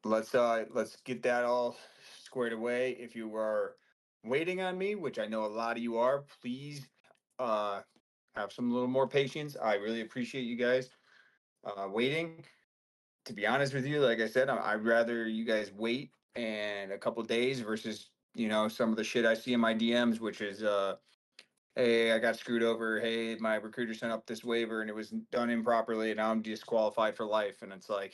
let's get that all squared away. If you are waiting on me, which I know a lot of you are, please uh have some little more patience. I really appreciate you guys waiting. To be honest with you, like I said, I'd rather you guys wait and a couple days versus some of the shit I see in my DMs, which is hey, I got screwed over. Hey, my recruiter sent up this waiver and it was done improperly, and I'm disqualified for life. And it's like,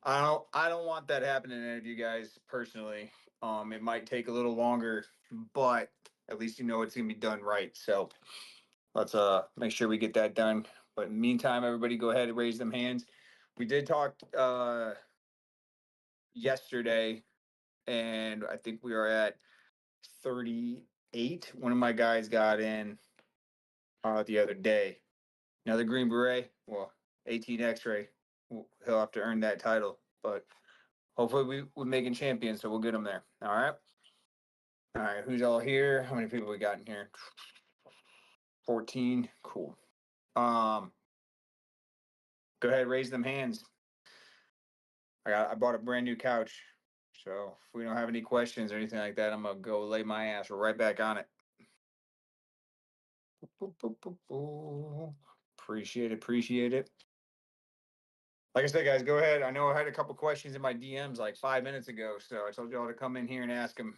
I don't want that happening to any of you guys personally. It might take a little longer, but at least you know it's gonna be done right. So let's make sure we get that done. But in the meantime, everybody go ahead and raise them hands. We did talk yesterday, and I think we are at 38. One of my guys got in the other day. Another Green Beret. Well, 18 X-ray. He'll have to earn that title, but hopefully we're making champions, so we'll get him there. All right. All right. Who's all here? How many people we got in here? 14. Cool. Go ahead, raise them hands. I bought a brand new couch, so if we don't have any questions or anything like that, I'm gonna go lay my ass right back on it. Appreciate it. Like I said, guys, go ahead. I know I had a couple questions in my DMs like 5 minutes ago, so I told y'all to come in here and ask them.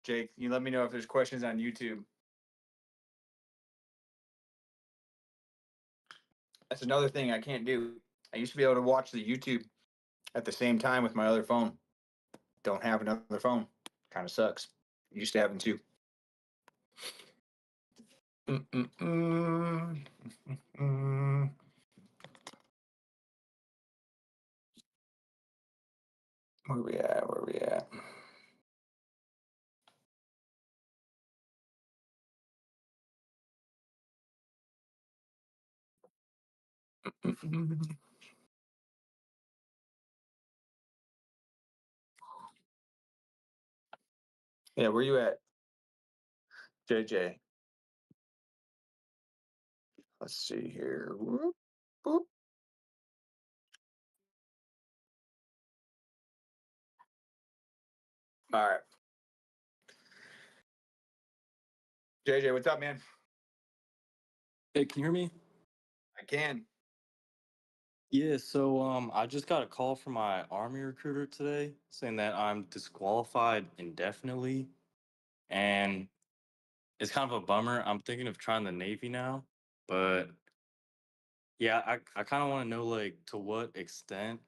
Jake, you let me know if there's questions on YouTube. That's another thing I can't do. I used to be able to watch the YouTube at the same time with my other phone. Don't have another phone. Kind of sucks. Used to having two. Where we at? Where we at? Yeah, where you at, JJ? Let's see here. Whoop, whoop. All right. JJ, what's up, man? Hey, can you hear me? I can. Yeah, so I just got a call from my Army recruiter today saying that I'm disqualified indefinitely, and it's kind of a bummer. I'm thinking of trying the Navy now, but yeah, I kind of want to know, like, to what extent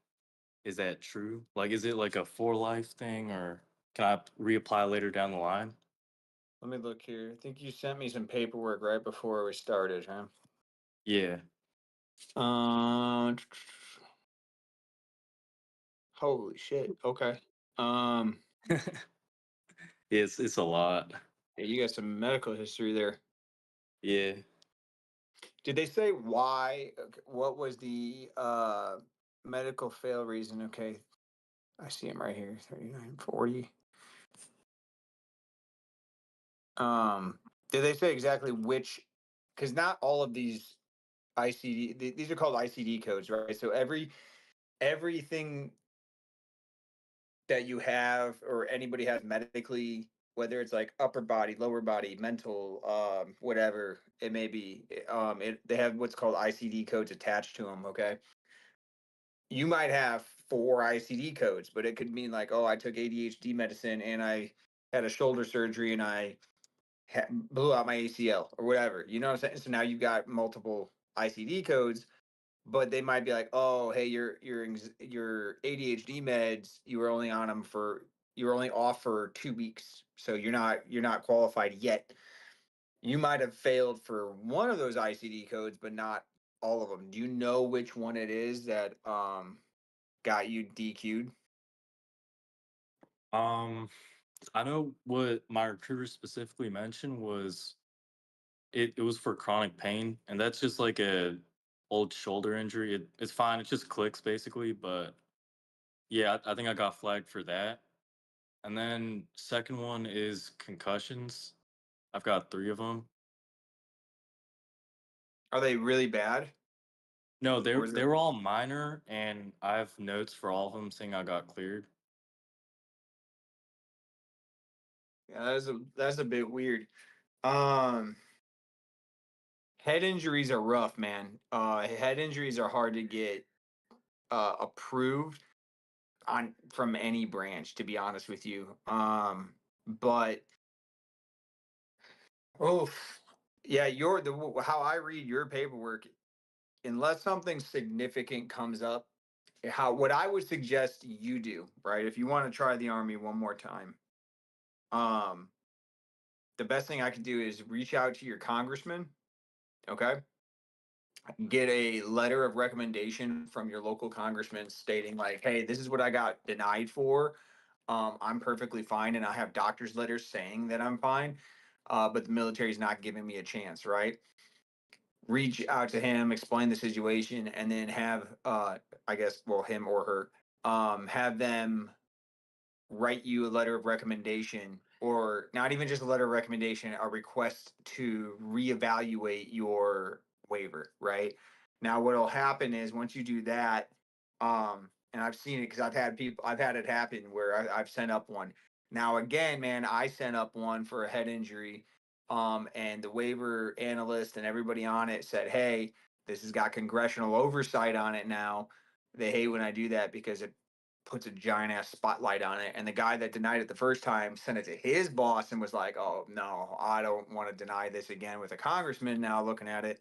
is that true? Like, is it like a for life thing, or can I reapply later down the line? Let me look here. I think you sent me some paperwork right before we started, huh? Yeah. Uh, Holy shit. Okay. Um, It's a lot. yeah, you got some medical history there. Yeah. Did they say why? What was the medical fail reason? Okay, I see him right here. 3940. Um, did they say exactly which? Because not all of these these are called ICD codes, right? So everything that you have or anybody has medically, whether it's like upper body, lower body, mental, whatever it may be, they have what's called ICD codes attached to them. Okay, you might have four ICD codes, but it could mean like, oh, I took ADHD medicine and I had a shoulder surgery and I blew out my ACL or whatever. You know what I'm saying? So now you've got multiple ICD codes, but they might be like, oh, hey, your ADHD meds, you were only off for 2 weeks, so you're not qualified yet. You might have failed for one of those ICD codes, but not all of them. Do you know which one it is that got you DQ'd? Um, I know what my recruiter specifically mentioned was it was for chronic pain, and that's just like a old shoulder injury. It's fine. It just clicks basically, but yeah, I think I got flagged for that. And then second one is concussions. I've got three of them. Are they really bad? No, Or is they it? were all minor, and I have notes for all of them saying I got cleared. Yeah, that's a bit weird. Um, Head injuries are rough, man. Head injuries are hard to get approved on from any branch, to be honest with you. But oh, yeah, how I read your paperwork, unless something significant comes up, how what I would suggest you do, right? If you want to try the army one more time, um, the best thing I could do is reach out to your congressman, okay? Get a letter of recommendation from your local congressman stating like, hey, this is what I got denied for. I'm perfectly fine, and I have doctor's letters saying that I'm fine, but the military's not giving me a chance, right? Reach out to him, explain the situation, and then have, I guess, well, him or her, have them write you a letter of recommendation, or not even just a letter of recommendation, a request to reevaluate your waiver, right? Now, what'll happen is once you do that, and I've seen it because I've had it happen where I've sent up one. Now, again, man, I sent up one for a head injury, and the waiver analyst and everybody on it said, hey, this has got congressional oversight on it now. They hate when I do that because it puts a giant ass spotlight on it. And the guy that denied it the first time sent it to his boss and was like, oh, no, I don't want to deny this again with a congressman now looking at it.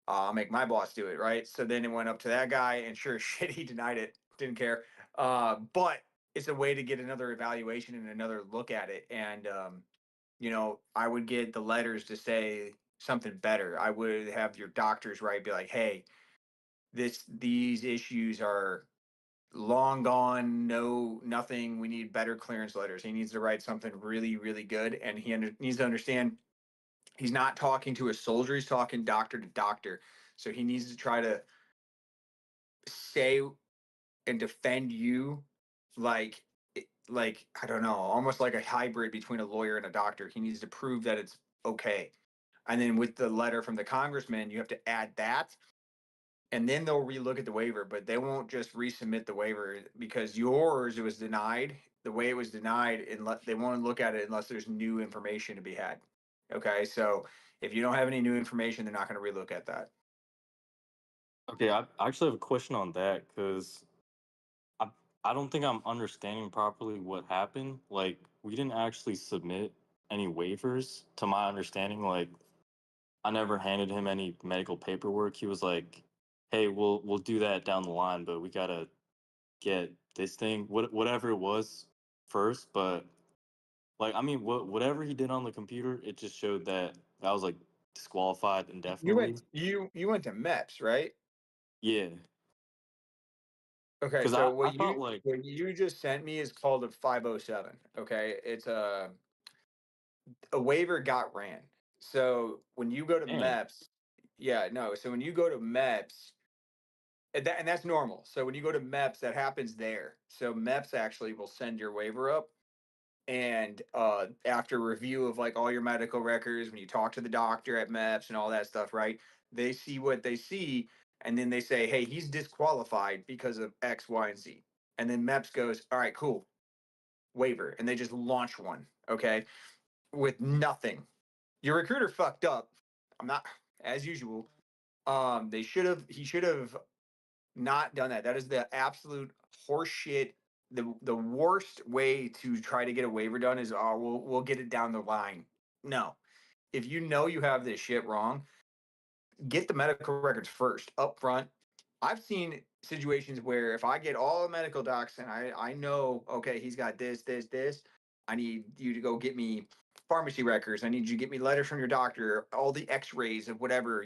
I'll make my boss do it. Right. So then it went up to that guy, and sure as shit, he denied it. Didn't care. But it's a way to get another evaluation and another look at it. And, I would get the letters to say something better. I would have your doctors, right, be like, hey, these issues are long gone, no, nothing. We need better clearance letters. He needs to write something really, really good. And needs to understand he's not talking to a soldier, he's talking doctor to doctor. So he needs to try to say and defend you like, I don't know, almost like a hybrid between a lawyer and a doctor. He needs to prove that it's okay. And then with the letter from the congressman, you have to add that, and then they'll relook at the waiver, but they won't just resubmit the waiver because yours, it was denied the way it was denied, unless they won't look at it unless there's new information to be had. Okay, so if you don't have any new information, they're not going to relook at that. Okay, I actually have a question on that because I I don't think I'm understanding properly what happened. Like, we didn't actually submit any waivers, to my understanding. Like, I never handed him any medical paperwork. He was like, "Hey, we'll do that down the line, but we gotta get this thing, whatever it was, first." But like, I mean, whatever he did on the computer, it just showed that I was like disqualified indefinitely. You went to MEPS, right? Yeah, Okay, because so I thought like, what you just sent me is called a 507. Okay, it's a waiver got ran. So when you go to dang, MEPS, yeah, no. So when you go to MEPS, and that's normal. So when you go to MEPS, that happens there. So MEPS actually will send your waiver up, and after review of like all your medical records, when you talk to the doctor at MEPS and all that stuff, right? They see what they see, and then they say, "Hey, he's disqualified because of X, Y, and Z." And then MEPS goes, "All right, cool, waiver," and they just launch one, okay, with nothing. Your recruiter fucked up. I'm not, as usual. He should have not done that. That is the absolute horseshit. The worst way to try to get a waiver done is, oh, we'll get it down the line. No, if you know you have this shit wrong, get the medical records first up front. I've seen situations where if I get all the medical docs and I know, okay, he's got this, I need you to go get me pharmacy records. I need you to get me letters from your doctor, all the x-rays of whatever,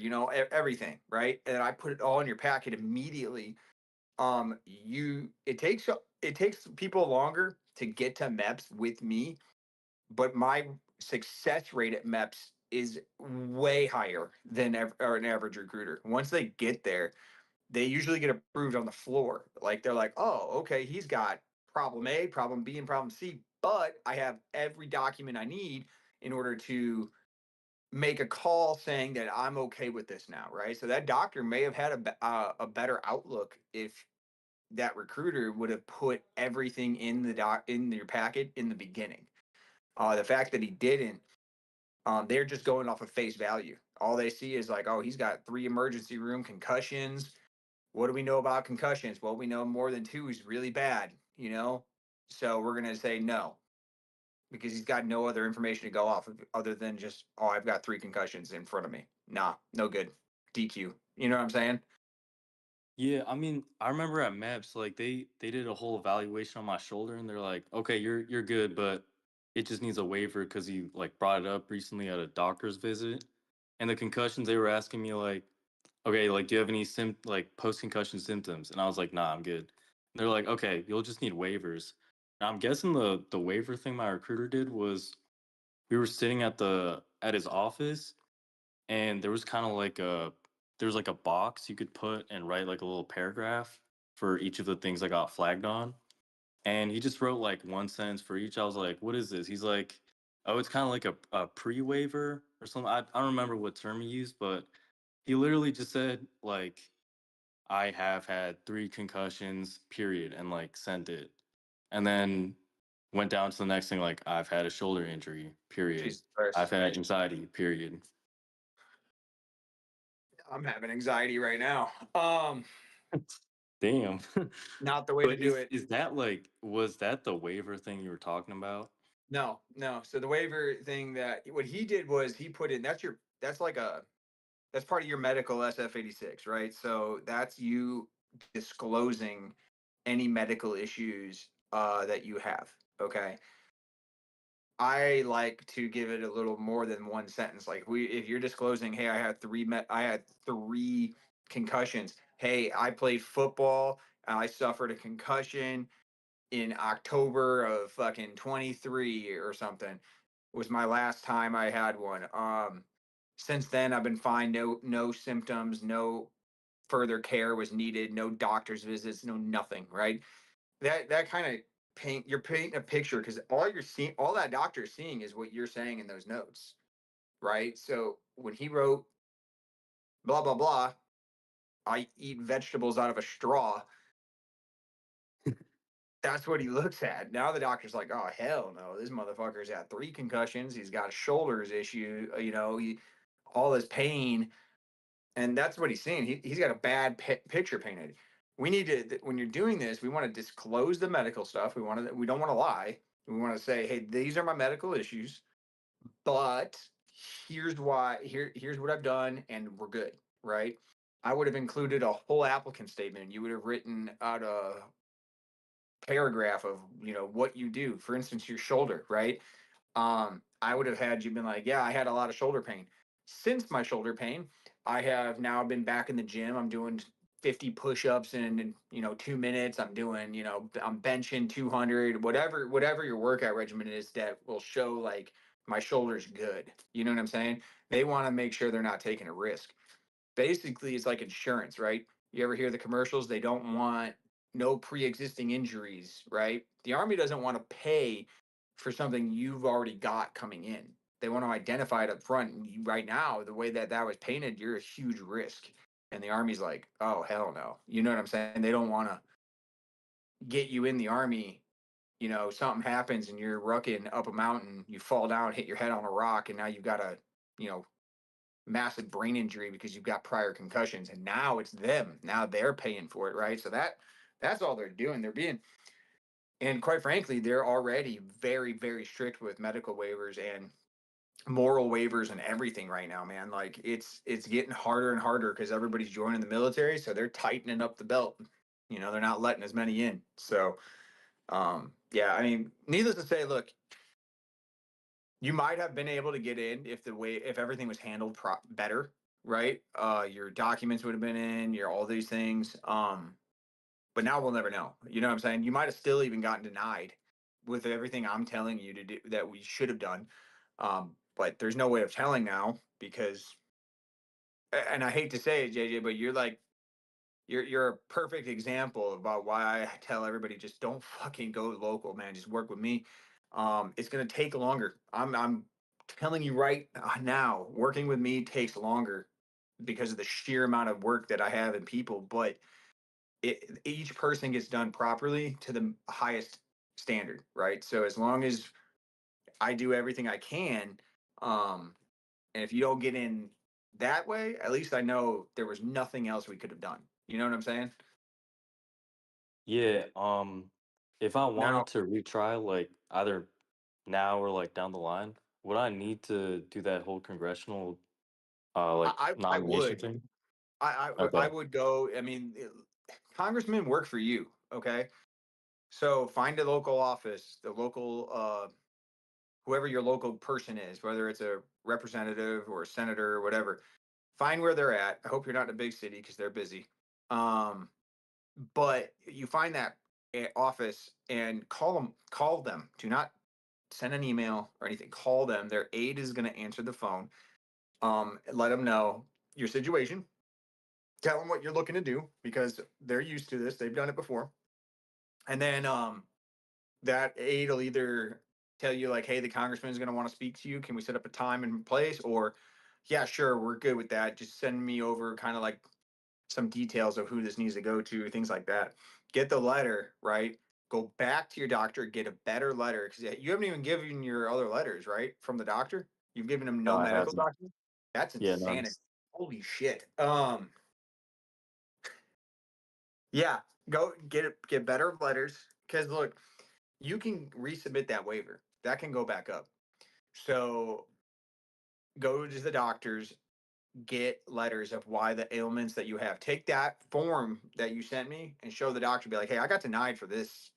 everything, right? And I put it all in your packet immediately. You it takes people longer to get to MEPS with me, but my success rate at MEPS is way higher than an average recruiter. Once they get there, they usually get approved on the floor. Like they're like, oh, okay, he's got problem A, problem B, and problem C, but I have every document I need in order to make a call saying that I'm okay with this now, right? So that doctor may have had a better outlook if that recruiter would have put everything in in your packet in the beginning. The fact that he didn't, they're just going off of face value. All they see is like, oh, he's got 3 emergency room concussions. What do we know about concussions? Well, we know more than 2 is really bad, you know? So we're going to say no because he's got no other information to go off of other than just, oh, I've got 3 concussions in front of me. Nah, no good. DQ. You know what I'm saying? Yeah, I mean, I remember at MEPS, like they did a whole evaluation on my shoulder, and they're like, "Okay, you're good, but it just needs a waiver because you like brought it up recently at a doctor's visit." And the concussions, they were asking me like, "Okay, like do you have any like post concussion symptoms?" And I was like, "Nah, I'm good." And they're like, "Okay, you'll just need waivers." And I'm guessing the waiver thing my recruiter did was we were sitting at his office, and there was kind of like there's like a box you could put and write like a little paragraph for each of the things I got flagged on. And he just wrote like one sentence for each. I was like, what is this? He's like, oh, it's kind of like a pre-waiver or something. I don't remember what term he used, but he literally just said like, I have had 3 concussions, period, and like sent it. And then went down to the next thing, like I've had a shoulder injury, period. Jesus I've Christ. had anxiety, period. I'm having anxiety right now. Damn. Not the way to But do it. is that like was that the waiver thing you were talking about? No, no. So the waiver thing that what he did was he put in that's like that's part of your medical SF-86, right? So that's you disclosing any medical issues that you have. Okay. I like to give it a little more than one sentence. Like if you're disclosing, hey, I had 3 concussions. Hey, I played football. I suffered a concussion in October of fucking 23 or something was my last time I had one. Since then I've been fine. No symptoms, no further care was needed, no doctor's visits, no nothing, right? That kind of you're painting a picture because all that doctor is seeing is what you're saying in those notes, right? So when he wrote blah blah blah, I eat vegetables out of a straw, that's what he looks at. Now the doctor's like, oh hell no, this motherfucker's had 3 concussions. He's got a shoulders issue. All this pain, and that's what he's seeing. He's got a bad picture painted. We need to when you're doing this, we want to disclose the medical stuff. We don't want to lie. We want to say, hey, these are my medical issues, but here's why. Here's what I've done, and we're good, right? I would have included a whole applicant statement. You would have written out a paragraph of what you do, for instance your shoulder, right? I would have had you been like, yeah, I had a lot of shoulder pain. Since my shoulder pain, I have now been back in the gym. I'm doing 50 push-ups in 2 minutes. I'm doing I'm benching 200, whatever your workout regimen is that will show like my shoulder's good. You know what I'm saying? They want to make sure they're not taking a risk. Basically it's like insurance, right? You ever hear the commercials? They don't want no pre-existing injuries, right? The Army doesn't want to pay for something you've already got coming in. They want to identify it up front. And right now, the way that was painted, you're a huge risk. And the Army's like, oh hell no. You know what I'm saying? They don't want to get you in the Army. Something happens and you're rucking up a mountain, you fall down, hit your head on a rock, and now you've got a you know massive brain injury because you've got prior concussions, and now it's them. Now they're paying for it, right? So that's all they're doing. And quite frankly, they're already very, very strict with medical waivers and moral waivers and everything right now, man. Like it's getting harder and harder because everybody's joining the military, so they're tightening up the belt. They're not letting as many in. So yeah, I mean, needless to say, look, you might have been able to get in if everything was handled better, right? Your documents would have been in, your all these things. But now we'll never know. You know what I'm saying? You might have still even gotten denied with everything I'm telling you to do that we should have done. But there's no way of telling now because, and I hate to say it, JJ, but you're a perfect example about why I tell everybody just don't fucking go local, man. Just work with me. It's gonna take longer. I'm telling you right now, working with me takes longer because of the sheer amount of work that I have and people, but each person gets done properly to the highest standard, right? So as long as I do everything I can, and if you don't get in that way, at least I know there was nothing else we could have done. You know what I'm saying? Yeah, if I Now, wanted to retry, like, either now or, like, down the line, would I need to do that whole congressional, like, I nomination would. thing? I Okay. would go. I mean, congressmen work for you. Okay, so find a local office, the local whoever your local person is, whether it's a representative or a senator or whatever. Find where they're at. I hope you're not in a big city because they're busy. Um, but you find that office and call them. Call them. Do not send an email or anything. Call them. Their aide is going to answer the phone. Let them know your situation. Tell them what you're looking to do because they're used to this. They've done it before. And then that aide will either tell you like, "Hey, the congressman is going to want to speak to you. Can we set up a time and place?" Or, "Yeah, sure, we're good with that. Just send me over kind of like some details of who this needs to go to, things like that." Get the letter right. Go back to your doctor, get a better letter because you haven't even given your other letters right from the doctor. You've given them No, no I medical haven't. document. That's Yeah, none. insanity. Holy shit. Yeah, go get it. Get better letters because look, you can resubmit that waiver. That can go back up. So go to the doctors, get letters of why the ailments that you have. Take that form that you sent me and show the doctor. Be like, hey, I got denied for this.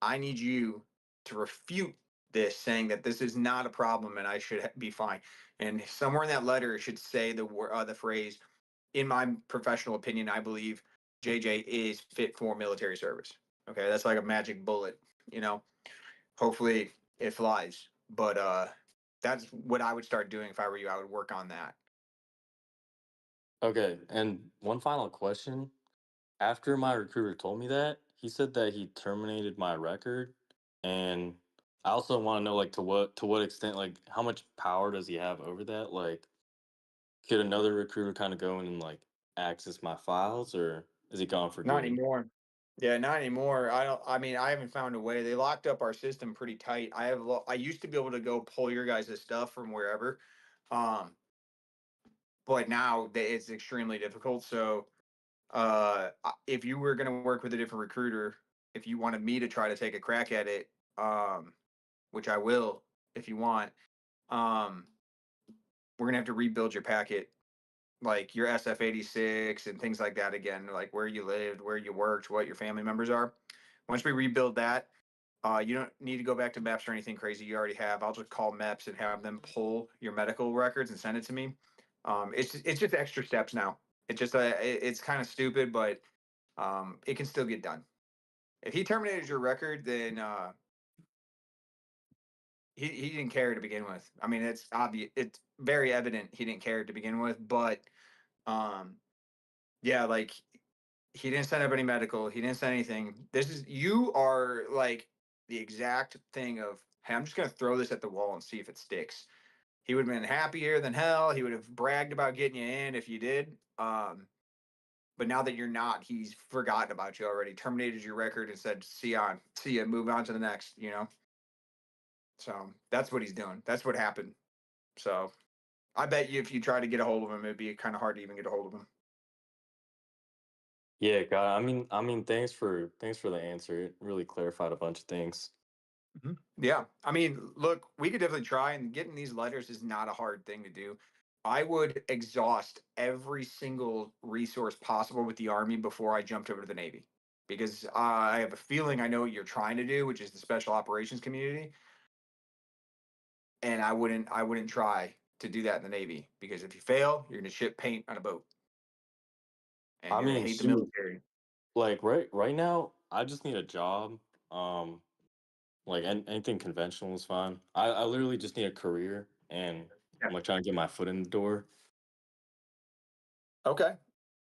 I need you to refute this, saying that this is not a problem and I should be fine. And somewhere in that letter, it should say the phrase, "In my professional opinion, I believe JJ is fit for military service." Okay, that's like a magic bullet. You know, hopefully it flies. But that's what I would start doing if I were you. I would work on that. Okay, and one final question. After my recruiter told me that, he said that he terminated my record, and I also want to know, like, to what extent, like, how much power does he have over that? Like, could another recruiter kind of go in and like access my files, or is he gone for Not good? anymore. Yeah, not anymore. I don't. I mean, I haven't found a way. They locked up our system pretty tight. I used to be able to go pull your guys' stuff from wherever, um, but now it's extremely difficult. So, if you were going to work with a different recruiter, if you wanted me to try to take a crack at it, which I will if you want, um, we're gonna have to rebuild your packet, like your SF-86 and things like that again, like where you lived, where you worked, what your family members are. Once we rebuild that, you don't need to go back to MEPS or anything crazy. You already have. I'll just call MEPS and have them pull your medical records and send it to me. It's just extra steps now. It's just it's kind of stupid, but it can still get done. If he terminated your record, then he didn't care to begin with. I mean, it's obvious. It's very evident he didn't care to begin with. But um, yeah, like he didn't send up any medical. He didn't send anything. You are like the exact thing of, hey, I'm just gonna throw this at the wall and see if it sticks. He would have been happier than hell. He would have bragged about getting you in if you did. But now that you're not, he's forgotten about you already. Terminated your record and said, see ya, move on to the next." So that's what he's doing. That's what happened. So I bet you if you try to get a hold of him, it'd be kind of hard to even get a hold of him. Yeah, God. I mean, thanks for the answer. It really clarified a bunch of things. Yeah. I mean, look, we could definitely try, and getting these letters is not a hard thing to do. I would exhaust every single resource possible with the Army before I jumped over to the Navy because I have a feeling I know what you're trying to do, which is the special operations community. And I wouldn't try to do that in the Navy because if you fail, you're going to ship paint on a boat and I you're going to mean, hate the shoot, military. like right now, I just need a job. Like anything conventional is fine. I literally just need a career, and Yeah. I'm like trying to get my foot in the door. Okay.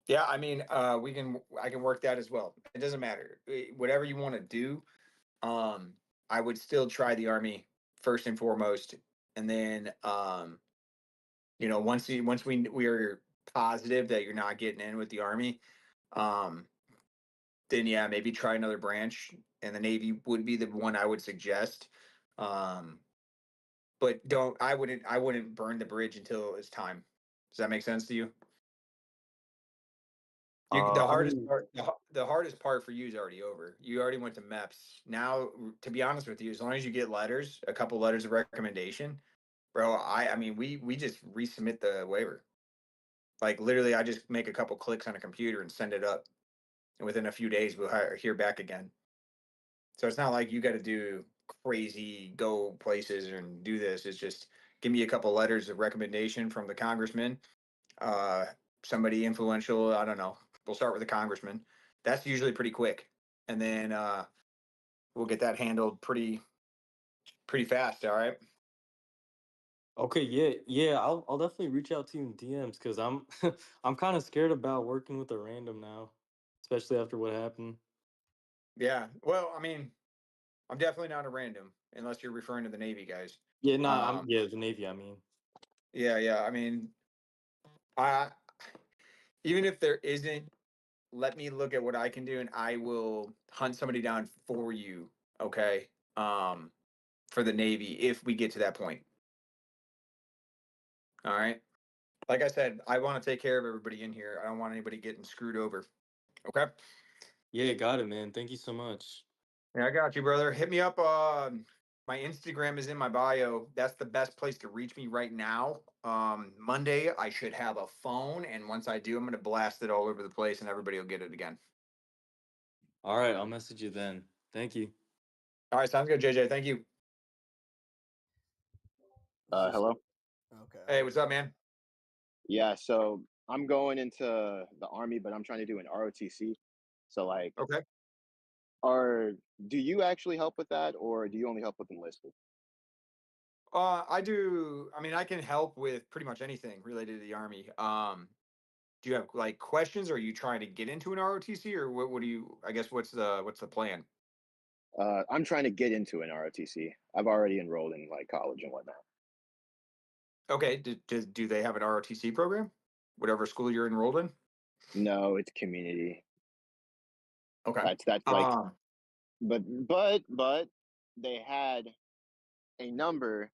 Yeah, I mean, I can work that as well. It doesn't matter. Whatever you want to do, um, I would still try the Army first and foremost. and then once we are positive that you're not getting in with the Army, um, then yeah, maybe try another branch, and the Navy would be the one I would suggest. Um, but I wouldn't burn the bridge until it's time. Does that make sense to you? The I hardest mean, part, the hardest part for you is already over. You already went to MEPS. Now, to be honest with you, as long as you get letters, a couple letters of recommendation, bro. I mean, we just resubmit the waiver. Like literally, I just make a couple clicks on a computer and send it up, and within a few days, we'll hear back again. So it's not like you got to do crazy go places and do this. It's just give me a couple letters of recommendation from the congressman, uh, somebody influential. I don't know. We'll start with the congressman. That's usually pretty quick, and then we'll get that handled pretty fast. All right. okay, yeah, I'll definitely reach out to you in DMs because I'm I'm kind of scared about working with a random now, especially after what happened. Yeah. Well, I mean, I'm definitely not a random unless you're referring to the Navy guys. Yeah, nah, I'm Um, yeah, the Navy, I mean. yeah, yeah. I mean, I even if there isn't, let me look at what I can do, and I will hunt somebody down for you. Okay. For the Navy if we get to that point. All right. Like I said, I want to take care of everybody in here. I don't want anybody getting screwed over. Okay. Yeah, got it, man. Thank you so much. Yeah, I got you, brother. Hit me up. My Instagram is in my bio. That's the best place to reach me right now. Monday, I should have a phone, and once I do, I'm gonna blast it all over the place, and everybody will get it again. All right, I'll message you then. Thank you. All right, sounds good, JJ. Thank you. Is this Hello. okay? Hey, what's up, man? Yeah, so I'm going into the Army, but I'm trying to do an ROTC. So like, Okay. are do you actually help with that, or do you only help with enlisted? I do. I mean, I can help with pretty much anything related to the Army. Do you have like questions? Or are you trying to get into an ROTC, or what do you? I guess what's the plan? I'm trying to get into an ROTC. I've already enrolled in like college and whatnot. Okay. Do they have an ROTC program? Whatever school you're enrolled in. No, it's community. Okay. That's like, Um. but they had a number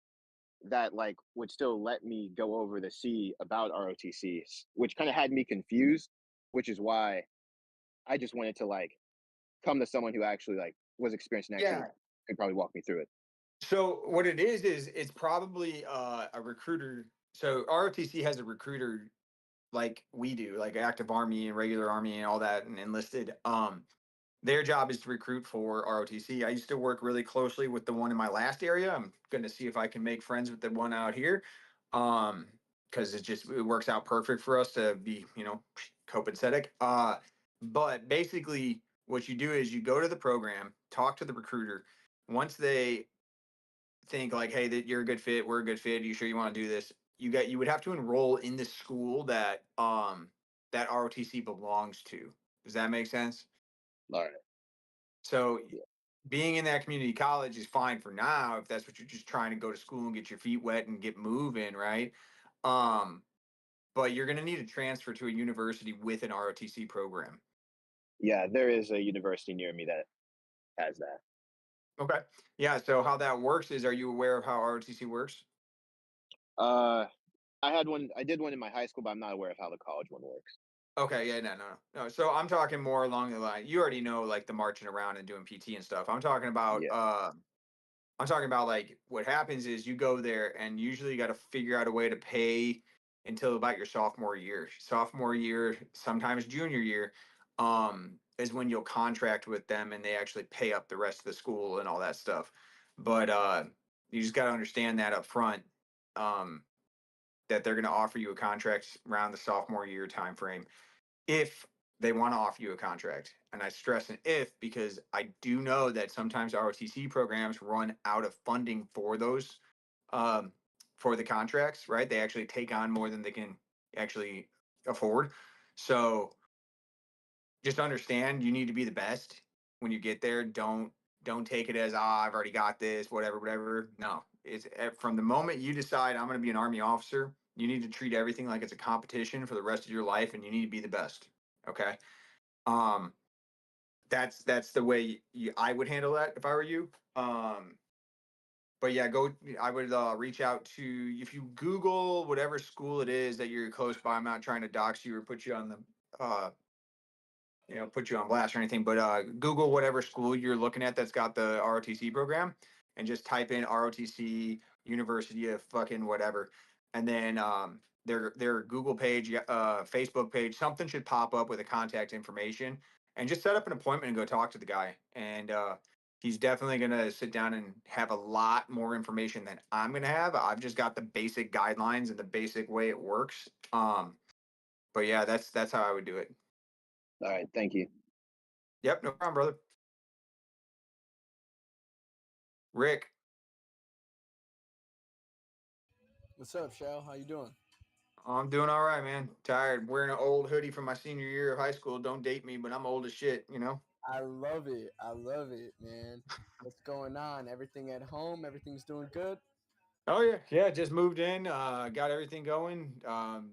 that like would still let me go over the C about ROTCs, which kind of had me confused, which is why I just wanted to like come to someone who actually like was experienced and actually Yeah. could probably walk me through it. So what it is it's probably a recruiter. So ROTC has a recruiter like we do, like active Army and regular Army and all that, and enlisted. Their job is to recruit for ROTC. I used to work really closely with the one in my last area. I'm going to see if I can make friends with the one out here. Because it works out perfect for us to be, copacetic. But basically what you do is you go to the program, talk to the recruiter. Once they think like, hey, that you're a good fit, we're a good fit, you sure you want to do this? You would have to enroll in the school that ROTC belongs to. Does that make sense? All right. So Yeah. being in that community college is fine for now if that's what you're just trying to go to school and get your feet wet and get moving, right? Um, but you're going to need a transfer to a university with an ROTC program. Yeah, there is a university near me that has that. Okay. Yeah. So how that works is, are you aware of how ROTC works? Uh, I did one in my high school, but I'm not aware of how the college one works. Okay. Yeah. No. So I'm talking more along the line. You already know, like the marching around and doing PT and stuff. Yeah. I'm talking about like what happens is you go there and usually you got to figure out a way to pay until about your sophomore year. Sophomore year, sometimes junior year, is when you'll contract with them and they actually pay up the rest of the school and all that stuff. But you just got to understand that up front, um, that they're going to offer you a contract around the sophomore year time frame if they want to offer you a contract. And I stress an if because I do know that sometimes ROTC programs run out of funding for those, um, for the contracts, right? They actually take on more than they can actually afford. So just understand you need to be the best when you get there. Don't take it as, I've already got this, whatever. No, It's from the moment you decide I'm going to be an Army officer, you need to treat everything like it's a competition for the rest of your life, and you need to be the best. Okay. Um, that's the way I would handle that if I were you. But yeah, I would reach out to, if you Google whatever school it is that you're close by. I'm not trying to dox you or put you on the put you on blast or anything, but Google whatever school you're looking at that's got the ROTC program, and just type in ROTC University of fucking whatever, and then their Google page, Facebook page, something should pop up with the contact information, and just set up an appointment and go talk to the guy. And he's definitely gonna sit down and have a lot more information than I'm gonna have. I've just got the basic guidelines and the basic way it works. But yeah, that's how I would do it. All right, thank you. Yep, no problem, brother. Rick. What's up, Shale? How you doing? I'm doing all right, man. Tired. Wearing an old hoodie from my senior year of high school. Don't date me, but I'm old as shit, you know? I love it. I love it, man. What's going on? Everything at home? Everything's doing good? Oh, yeah. Yeah, just moved in. Got everything going.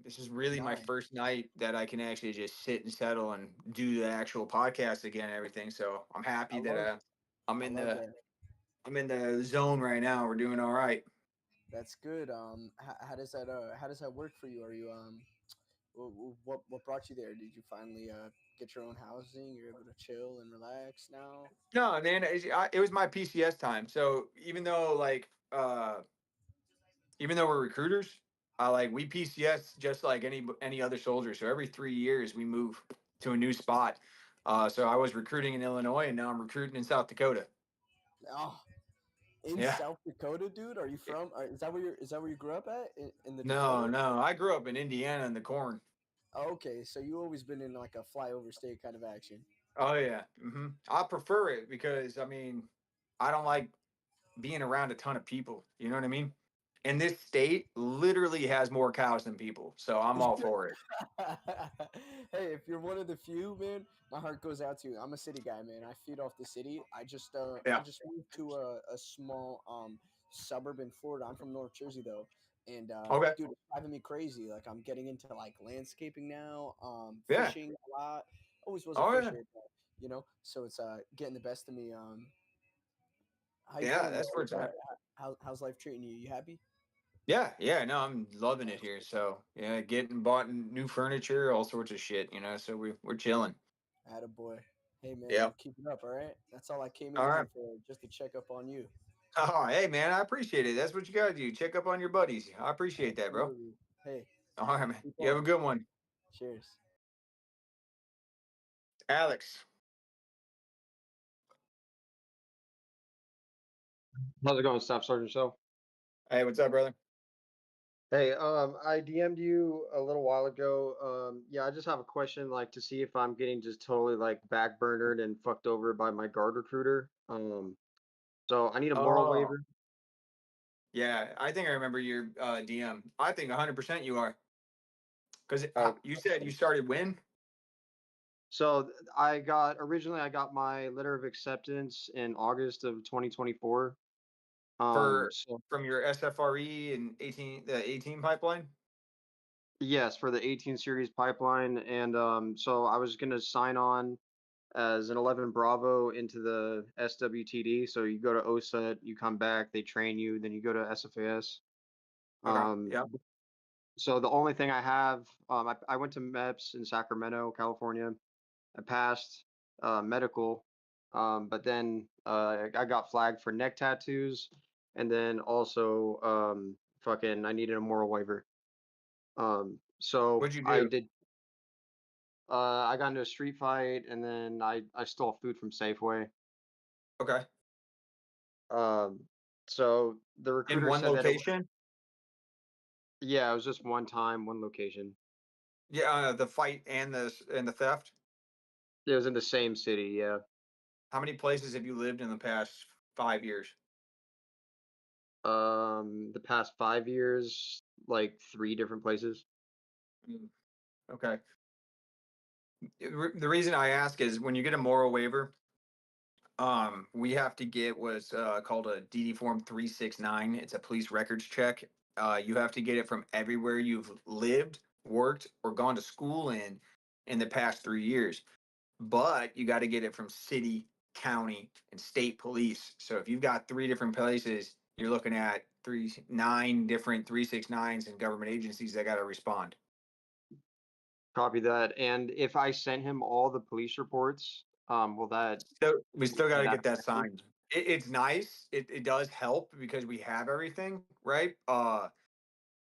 This is really my Nice. first night that I can actually just sit and settle and do the actual podcast again and everything. So I'm happy I that love, I'm I in love the that. I'm in the zone right now. We're doing all right. That's good. How does that work for you? Are you what brought you there? Did you finally get your own housing? You're able to chill and relax now? No, man, it was my PCS time. So even though we're recruiters, we PCS just like any other soldier. So every 3 years we move to a new spot. So I was recruiting in Illinois, and now I'm recruiting in South Dakota. Oh, in Yeah. South Dakota, dude. Are you from? Is that where you grew up at in the No, Dakota? no, I grew up in Indiana in the corn. Okay, so you always been in like a flyover state kind of action. Oh yeah. I prefer it because I don't like being around a ton of people. You know what I mean? And this state literally has more cows than people, so I'm all for it. Hey, if you're one of the few, man, my heart goes out to you. I'm a city guy, man. I feed off the city. I Yeah. just moved to a small suburb in Florida. I'm from North Jersey though. And Okay. dude, it's driving me crazy. Like I'm getting into like landscaping now, Yeah. fishing a lot. Always was a Oh yeah. fisher, but, so it's getting the best of me. How you Yeah. feeling That's though? where it's at. How's life treating you? You happy? Yeah, yeah, no, I'm loving it here. So yeah, getting bought new furniture, all sorts of shit, So we're chilling. Attaboy. Hey man, Yep. well keep it up, all right? That's all I came in All here right. for, just to check up on you. Oh, hey man, I appreciate it. That's what you gotta do. Check up on your buddies. I appreciate that, bro. Absolutely. Hey, All right, man. keep You have on. a good one, Cheers. Alex. How's it going, Staff Sergeant Shell? Hey, what's up, brother? Hey, I DM'd you a little while ago. Yeah, I just have a question, like, to see if I'm getting just totally like backburnered and fucked over by my guard recruiter. So I need a moral Oh, waiver. yeah. I think I remember your DM. I think 100% you are, because Oh, you said you started when so originally I got my letter of acceptance in August of 2024. for So from your SFRE and the 18 pipeline. yes, for the 18 series pipeline, and so I was gonna sign on as an 11 Bravo into the SWTD. So you go to OSET, you come back, they train you, then you go to SFAS. Okay. Um, Yeah. so the only thing I have, I went to MEPS in Sacramento, California. I passed medical, but then I got flagged for neck tattoos, and then also fucking I needed a moral waiver. So What'd you I do? did. I got into a street fight, and then I stole food from Safeway. Okay. Um, so the In recruiter one said that location. yeah, it was just one time, one location. Yeah, the fight and the theft. It was in the same city, yeah. How many places have you lived in the past 5 years? The past 5 years, like 3 different places. Okay. The reason I ask is when you get a moral waiver, We have to get what's called a DD form 369. It's a police records check. You have to get it from everywhere you've lived, worked, or gone to school in the past 3 years. But you got to get it from city, county, and state police. So if you've got 3 different places, you're looking at 9 different 369s and government agencies that got to respond. Copy that. And if I sent him all the police reports, will that So we still got be to that get that effective? signed. It's nice. It does help because we have everything, right?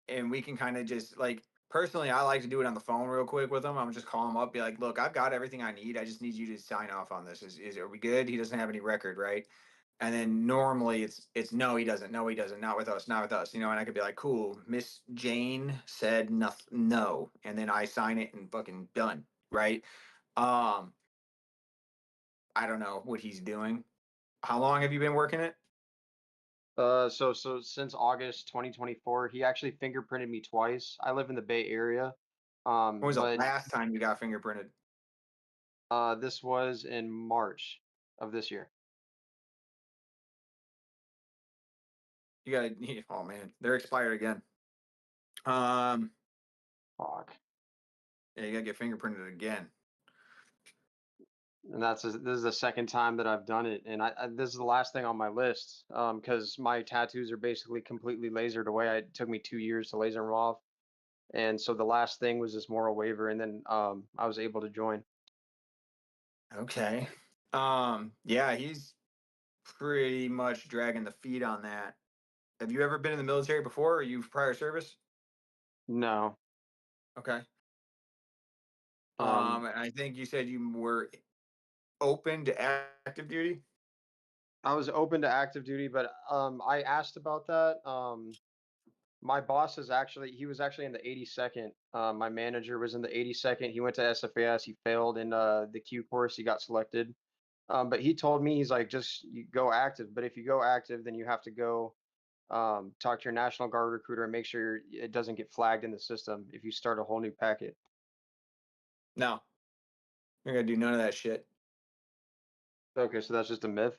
And we can kind of just like personally, I like to do it on the phone real quick with him. I'm just call him up, be like, look, I've got everything I need. I just need you to sign off on this. Is are we good? He doesn't have any record, right? And then normally it's no, he doesn't. No, he doesn't. Not with us. Not with us. And I could be like, cool. Miss Jane said nothing. No, and then I sign it and fucking done, right? Um, I don't know what he's doing. How long have you been working it? So since August 2024, he actually fingerprinted me twice. I live in the Bay Area. When was the But last time you got fingerprinted? this was in March of this year. You got to. Oh man, they're expired again. Fuck. Yeah, you gotta get fingerprinted again. And this is the second time that I've done it, and this is the last thing on my list, because my tattoos are basically completely lasered away. It took me 2 years to laser them off, and so the last thing was this moral waiver, and then I was able to join. Okay. Yeah, he's pretty much dragging the feet on that. Have you ever been in the military before? Or you prior service? No. Okay. Um, And I think you said you were open to active duty. I was open to active duty, but I asked about that. My boss he was actually in the 82nd. My manager was in the 82nd. He went to SFAS. He failed in the Q course. He got selected. But he told me, he's like, just you go active. But if you go active, then you have to go talk to your National Guard recruiter and make sure it doesn't get flagged in the system if you start a whole new packet. No, you're gonna do none of that shit. Okay, so that's just a myth.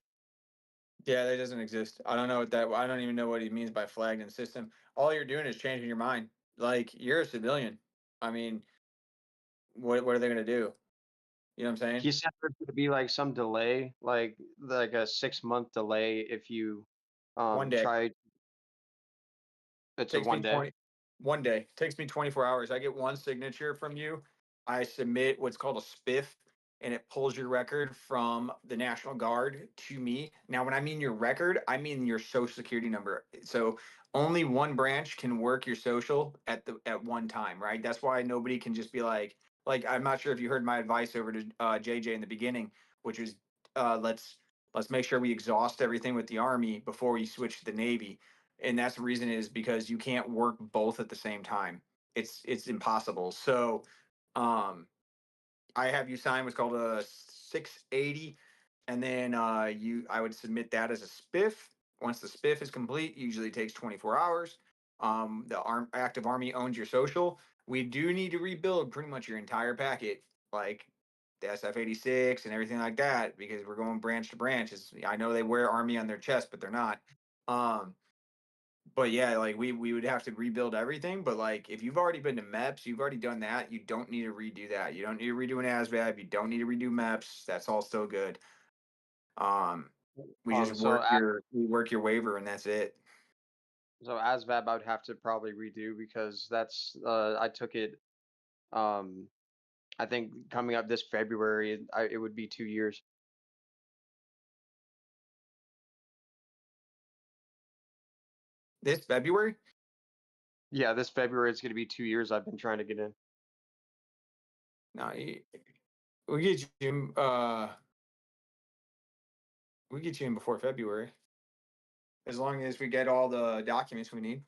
Yeah, that doesn't exist. I don't know what that. I don't even know what he means by flagged in the system. All you're doing is changing your mind. Like you're a civilian. I mean, what are they gonna do? You know what I'm saying? He said there's going to be like some delay, like a 6-month delay if you One day. try. It's a Takes me 1 day. 1 day. Takes me 24 hours. I get one signature from you. I submit what's called a spiff, and it pulls your record from the National Guard to me. Now, when I mean your record, I mean your social security number. So only one branch can work your social at one time, right? That's why nobody can just be like I'm not sure if you heard my advice over to JJ in the beginning, which is let's make sure we exhaust everything with the Army before we switch to the Navy, and that's the reason is because you can't work both at the same time. It's impossible. So I have you sign what's called a 680, and then I would submit that as a spiff. Once the spiff is complete, usually takes 24 hours. The active Army owns your social. We do need to rebuild pretty much your entire packet, like the SF-86 and everything like that, because we're going branch to branch. I know they wear Army on their chest, but they're not. Um, but yeah, like we would have to rebuild everything. But like if you've already been to MEPS, you've already done that. You don't need to redo that. You don't need to redo an ASVAB. You don't need to redo MEPS. That's all still good. We just So we work your waiver and that's it. so ASVAB I would have to probably redo because that's I took it. I think coming up this February, it would be 2 years. This February? Yeah, this February it's going to be 2 years. I've been trying to get in. No, we get you in, we get you in before February. As long as we get all the documents we need.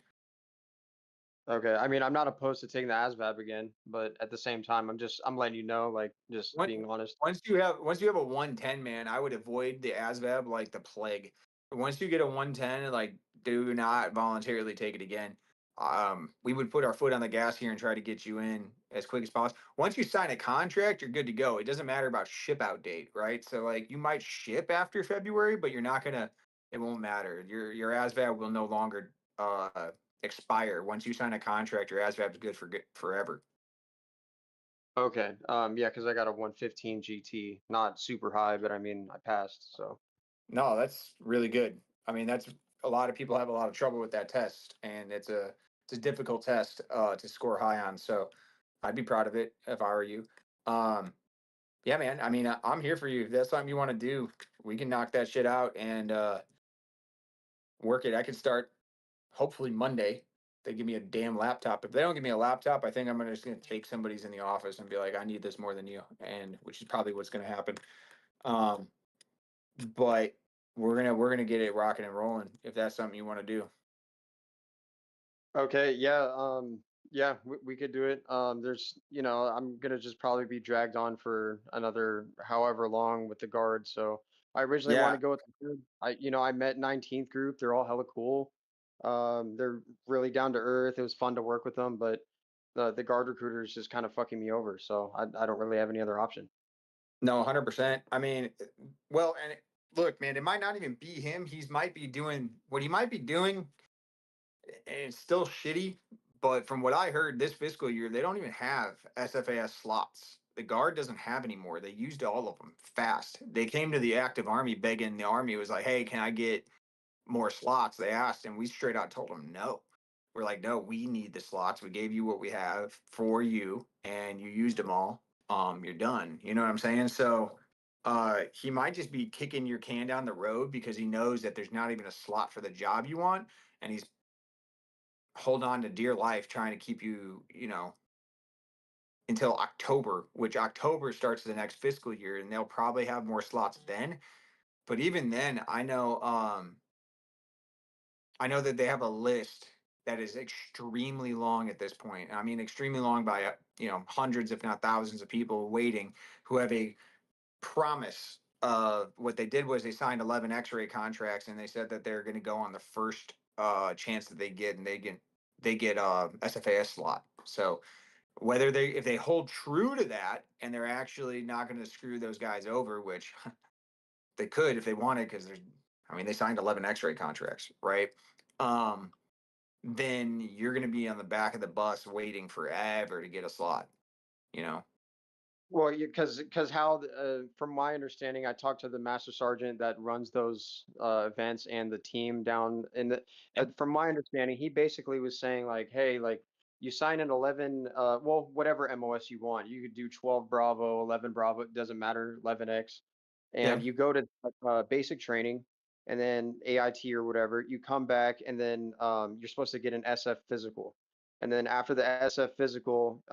Okay, I mean, I'm not opposed to taking the ASVAB again, but at the same time, I'm letting you know, like, just being honest. Once you have a 110, man, I would avoid the ASVAB like the plague. Once you get a 110, like do not voluntarily take it again. we would put our foot on the gas here and try to get you in as quick as possible. Once you sign a contract, you're good to go. It doesn't matter about ship out date, right? So like you might ship after February, but you're not gonna. It won't matter. Your ASVAB will no longer expire. Once you sign a contract, your ASVAB is good for forever. Okay. Yeah, because I got a 115 GT, not super high, but I mean I passed. So No, that's really good. I mean, that's a lot of people have a lot of trouble with that test, and it's a difficult test to score high on. So I'd be proud of it if I were you. Yeah, man. I mean, I'm here for you. If that's something you want to do, we can knock that shit out and work it. I could start hopefully Monday. They give me a damn laptop. If they don't give me a laptop, I think I'm just gonna take somebody's in the office and be like, I need this more than you, and which is probably what's gonna happen. Um, but we're gonna get it rocking and rolling if that's something you want to do. okay, yeah, yeah, we could do it. There's, I'm gonna just probably be dragged on for another however long with the guard. So I originally Yeah, wanted to go with the group. I met 19th group. They're all hella cool. They're really down to earth. It was fun to work with them, but the guard recruiter is just kind of fucking me over. So I don't really have any other option. no, 100%. I mean, well, and look, man, it might not even be him. He might be doing what he might be doing, and it's still shitty. But from what I heard, this fiscal year, they don't even have SFAS slots. The guard doesn't have anymore. They used all of them fast. They came to the active army begging. The army was like, "Hey, can I get more slots?" They asked, and we straight out told them no. We're like, "No, we need the slots. We gave you what we have for you, and you used them all. You're done." You know what I'm saying? So he might just be kicking your can down the road because he knows that there's not even a slot for the job you want, and he's holding on to dear life trying to keep you, until October, which October starts the next fiscal year, and they'll probably have more slots then. But even then, I know that they have a list that is extremely long at this point. I mean, extremely long by hundreds, if not thousands, of people waiting who have a promise. What they did was they signed 11 X-ray contracts, and they said that they're going to go on the first chance that they get, and they get SFAS slot. So whether if they hold true to that and they're actually not going to screw those guys over, which they could if they wanted, because they signed 11 X-ray contracts, right? Um, then you're going to be on the back of the bus waiting forever to get a slot, you know? Well, because how, from my understanding, I talked to the master sergeant that runs those events and the team down in the. From my understanding, he basically was saying like, hey, like you sign an 11, well, whatever MOS you want. You could do 12 Bravo, 11 Bravo, it doesn't matter, 11X, Yeah. and you go to basic training, and then AIT or whatever. You come back, and then you're supposed to get an SF physical. And then after the SF physical,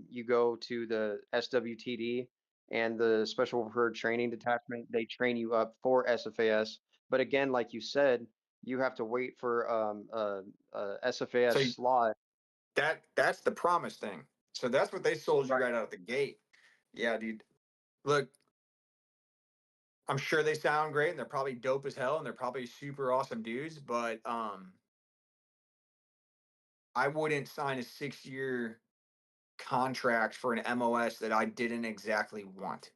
you go to the SWTD and the Special Preferred Training Detachment. They train you up for SFAS. But again, like you said, you have to wait for So SFAS slot. that's the promise thing. So that's what they sold you Right. right out the gate. Yeah, dude. Look, I'm sure they sound great and they're probably dope as hell and they're probably super awesome dudes, but I wouldn't sign a 6-year contract for an MOS that I didn't exactly want.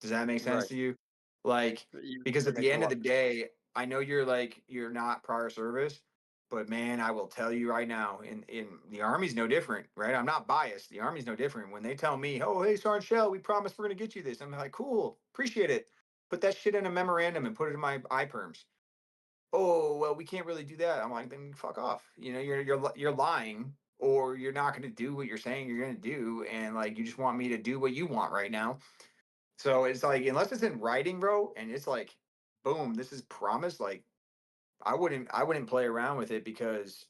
Does that make sense Right. to you? Like, because That at the makes a end of lot the of day, I know you're not prior service, but man, I will tell you right now, in the Army's no different, right? I'm not biased. The Army's no different. When they tell me, "Oh, hey, Sergeant Shell, we promise we're gonna get you this," I'm like, "Cool, appreciate it. Put that shit in a memorandum and put it in my iPerms." "Oh, well, we can't really do that." I'm like, "Then fuck off." You're lying, or you're not going to do what you're saying you're going to do, and like you just want me to do what you want right now. So it's like, unless it's in writing, bro, and it's like, boom, this is promise. Like, I wouldn't play around with it because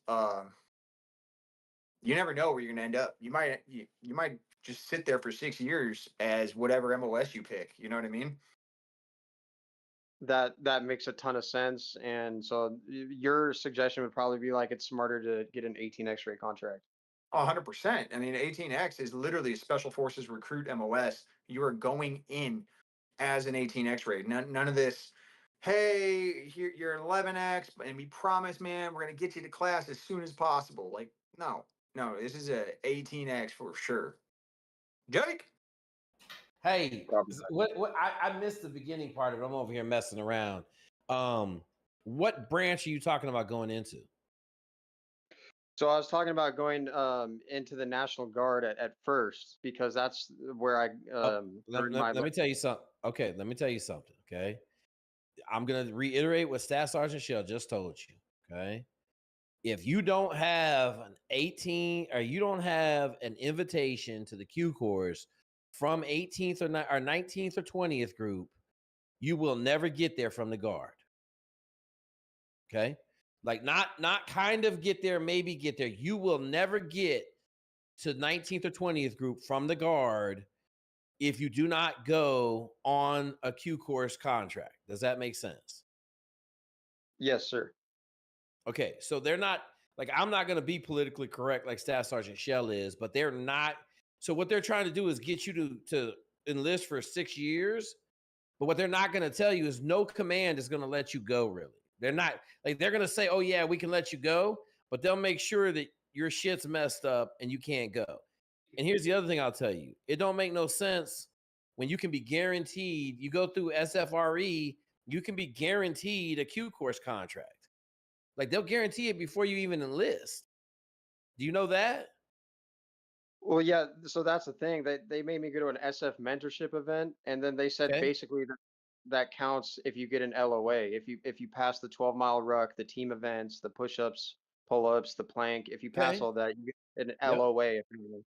you never know where you're going to end up. You might just sit there for 6 years as whatever MOS you pick. You know what I mean? that makes a ton of sense. And so your suggestion would probably be like it's smarter to get an 18 X-ray contract. 100%. I mean, 18X is literally a Special Forces recruit MOS. You are going in as an 18 X-ray. None of this, hey, here you're 11x, and we promise, man, we're gonna get you to class as soon as possible. Like, no, this is a 18x for sure. Jake. Hey, Probably. what I missed the beginning part of it. I'm over here messing around. What branch are you talking about going into? So I was talking about going into the National Guard at first because that's where I let me tell you something. Okay, let me tell you something. Okay, I'm gonna reiterate what Staff Sergeant Shell just told you. Okay, if you don't have an 18 or you don't have an invitation to the Q course from 18th or 19th or 20th group, you will never get there from the Guard. Okay, like not kind of get there, maybe get there. You will never get to 19th or 20th group from the Guard if you do not go on a Q course contract. Does that make sense? Yes, sir. Okay, so they're not like, I'm not going to be politically correct like Staff Sergeant Shell is, but they're not. So what they're trying to do is get you to enlist for 6 years, but what they're not going to tell you is no command is going to let you go. Really, they're not like, they're going to say, oh yeah, we can let you go, but they'll make sure that your shit's messed up and you can't go. And here's the other thing I'll tell you. It don't make no sense when you can be guaranteed, you go through SFRE, you can be guaranteed a Q course contract. Like, they'll guarantee it before you even enlist. Do you know that? Well, yeah. So that's the thing. They made me go to an SF mentorship event, and then they said Okay. basically that counts if you get an LOA. If you pass the 12-mile ruck, the team events, the push-ups, pull-ups, the plank. If you pass Okay. all that, you get an Yep. LOA. Apparently.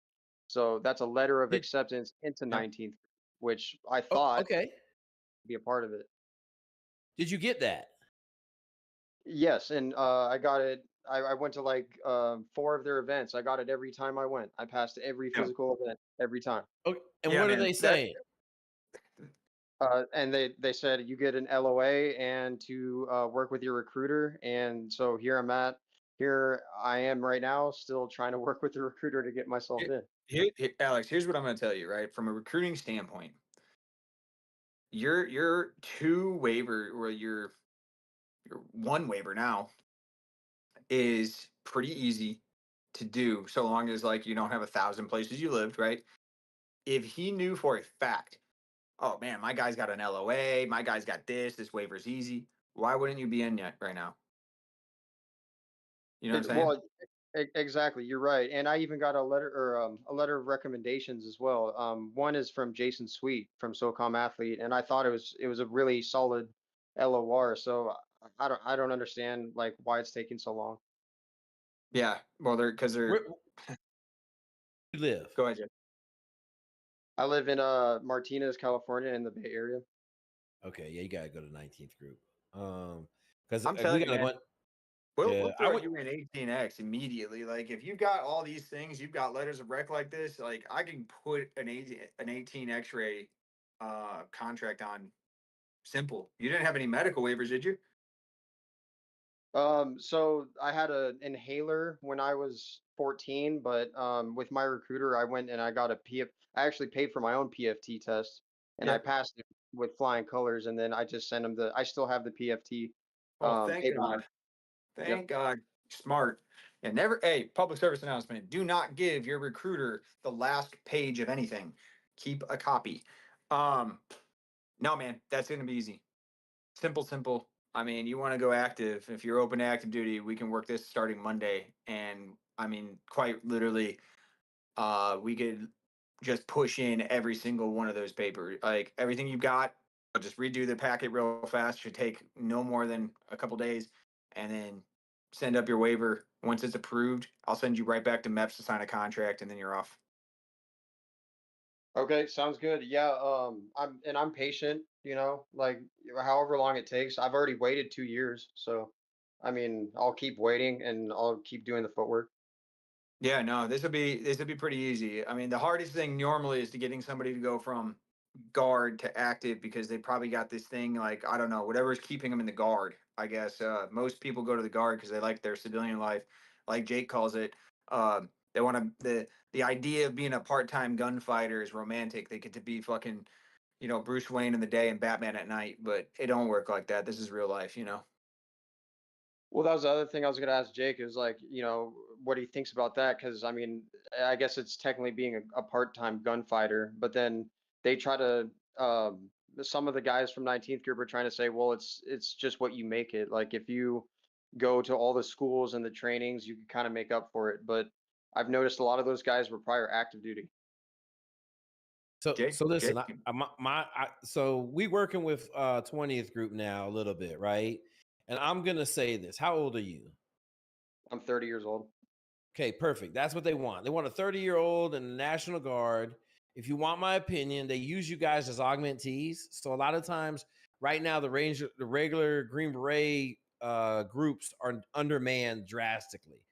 So that's a letter of Did, acceptance into Yep. 19th, which I oh, thought okay. would be a part of it. Did you get that? Yes, and I got it. I went to like 4 of their events. I got it every time I went. I passed every Yeah. physical event every time. Okay. And Yeah, what are man, they saying? And they said you get an LOA and to work with your recruiter. And so here I am right now, still trying to work with the recruiter to get myself in. Alex, here's what I'm going to tell you, right? From a recruiting standpoint, your 2 waiver or your 1 waiver now is pretty easy to do, so long as like you don't have 1,000 places you lived, right? If he knew for a fact, oh man, my guy's got an LOA, my guy's got this waiver's easy, why wouldn't you be in yet right now? You know what I'm saying? Well, exactly, you're right. And I even got a letter of recommendations as well. One is from Jason Sweet from SOCOM Athlete, and I thought it was a really solid LOR. So I don't understand like why it's taking so long. Yeah, well, they're Where you live? go ahead, Jeff. I live in Martinez, California, in the Bay Area. Okay, yeah, you gotta go to 19th group. Because I'm we telling you, gotta man, go. we'll Yeah, I throw would. you in 18x immediately. Like if you've got all these things, you've got letters of rec like this. Like I can put an 18 X-ray contract on simple. You didn't have any medical waivers, did you? So I had an inhaler when I was 14, but with my recruiter, I went and I got a PF. I actually paid for my own PFT test, and I Yep. passed it with flying colors. And then I just sent him I still have the PFT Oh, thank paperwork. God. Yep. Thank God. Smart. And never, hey, public service announcement. Do not give your recruiter the last page of anything. Keep a copy. No, man, that's gonna be easy. Simple. I mean, you want to go active. If you're open to active duty, we can work this starting Monday. And I mean, quite literally, we could just push in every single one of those papers. Like everything you've got, I'll just redo the packet real fast. Should take no more than a couple days, and then send up your waiver. Once it's approved, I'll send you right back to MEPS to sign a contract, and then you're off. Okay, sounds good. Yeah. I'm patient. Like however long it takes. I've already waited 2 years, so I mean, I'll keep waiting and I'll keep doing the footwork. Yeah, no, this will be pretty easy. I mean, the hardest thing normally is to getting somebody to go from guard to active because they probably got this thing like I don't know whatever's keeping them in the guard. I guess most people go to the guard because they like their civilian life, like Jake calls it. They want to the idea of being a part-time gunfighter is romantic. They get to be fucking Bruce Wayne in the day and Batman at night, but it don't work like that. This is real life, Well, that was the other thing I was going to ask Jake is like, what he thinks about that. Because I mean, I guess it's technically being a part-time gunfighter, but then they try to, some of the guys from 19th group are trying to say, well, it's just what you make it. Like if you go to all the schools and the trainings, you can kind of make up for it. But I've noticed a lot of those guys were prior active duty. So Jake, so listen, Jake? so we working with 20th group now a little bit, right? And I'm gonna say this. How old are you? I'm 30 years old. Okay, perfect. That's what they want. They want a 30-year-old in the National Guard. If you want my opinion, they use you guys as augmentees. So a lot of times, right now, the regular Green Beret groups are undermanned drastically.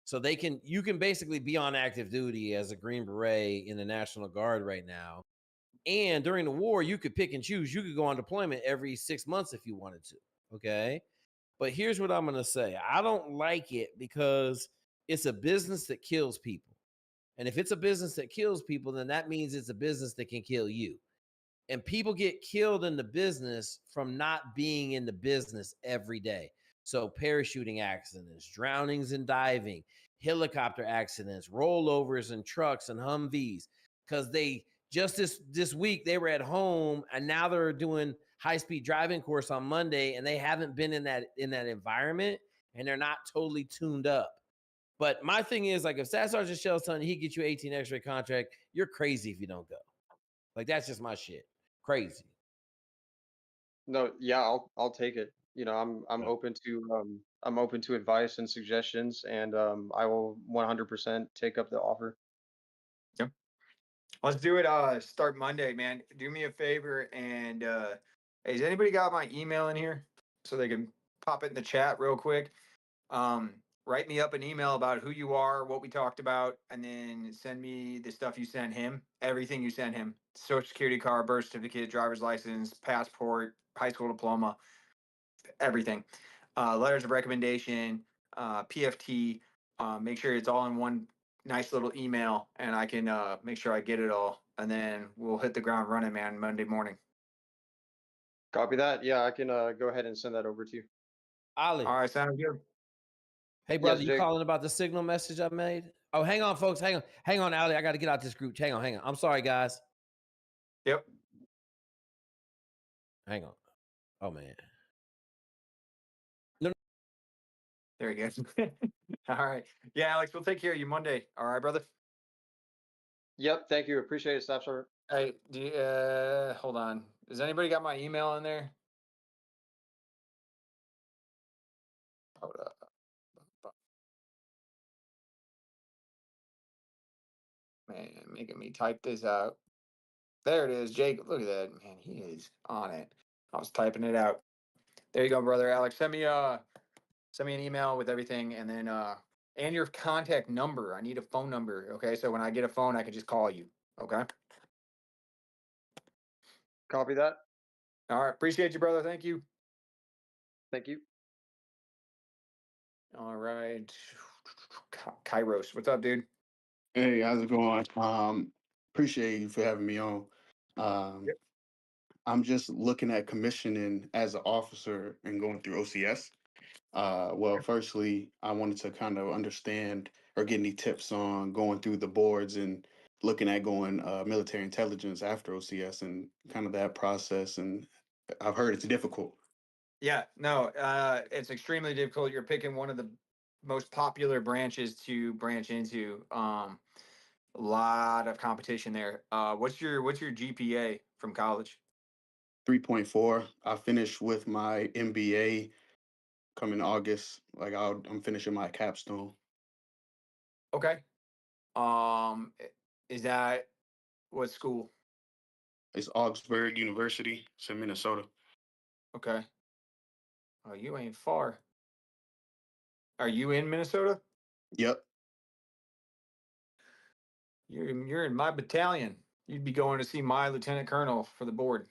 So you can basically be on active duty as a Green Beret in the National Guard right now. And during the war, you could pick and choose. You could go on deployment every 6 months if you wanted to. Okay. But here's what I'm going to say. I don't like it because it's a business that kills people. And if it's a business that kills people, then that means it's a business that can kill you. And people get killed in the business from not being in the business every day. So parachuting accidents, drownings and diving, helicopter accidents, rollovers and trucks and Humvees, because they just this week they were at home and now they're doing high-speed driving course on Monday and they haven't been in that environment and they're not totally tuned up. But my thing is, like, if Staff Sergeant Shell's telling you he get you 18 X-ray contract, you're crazy if you don't go. Like, that's just my shit. Crazy. No, yeah, I'll take it. I'm open to advice and suggestions, and I will 100% take up the offer. Yep. Let's do it. Start Monday, man. Do me a favor and hey, has anybody got my email in here so they can pop it in the chat real quick? Write me up an email about who you are, what we talked about, and then send me the stuff you sent him, everything you sent him: social security card, birth certificate, driver's license, passport, high school diploma, everything. Letters of recommendation, PFT. Make sure it's all in one nice little email, and I can make sure I get it all, and then we'll hit the ground running, man, Monday morning. Copy that. Yeah, I can go ahead and send that over to you. Ali. All right, sounds good. Hey, brother, Yes, you Jake. calling about the signal message I made? Oh, hang on, folks. Hang on, Ali. I got to get out this group. Hang on. I'm sorry, guys. Yep. Hang on. Oh, man. There you go. All right. Yeah, Alex, we'll take care of you Monday. All right, brother. Yep, thank you. Appreciate it, Staff Sergeant. Hey, hold on. Has anybody got my email in there? Hold up. Man, making me type this out. There it is, Jake. Look at that, man. He is on it. I was typing it out. There you go, brother Alex. Send me an email with everything, and then and your contact number. I need a phone number. Okay, so when I get a phone, I can just call you. Okay. Copy that. All right. Appreciate you, brother. Thank you. Thank you. All right. Kairos, what's up, dude? Hey, how's it going? Appreciate you for having me on. Yep. I'm just looking at commissioning as an officer and going through OCS. Well, firstly, I wanted to kind of understand or get any tips on going through the boards and looking at going military intelligence after OCS and kind of that process. And I've heard it's difficult. Yeah, no, it's extremely difficult. You're picking one of the most popular branches to branch into. A lot of competition there. What's your GPA from college? 3.4. I finished with my MBA coming August. Like I'm finishing my capstone. Okay. Is that what school? It's Augsburg University. It's in Minnesota. Okay. Oh, you ain't far. Are you in Minnesota? Yep. You're in my battalion. You'd be going to see my lieutenant colonel for the board.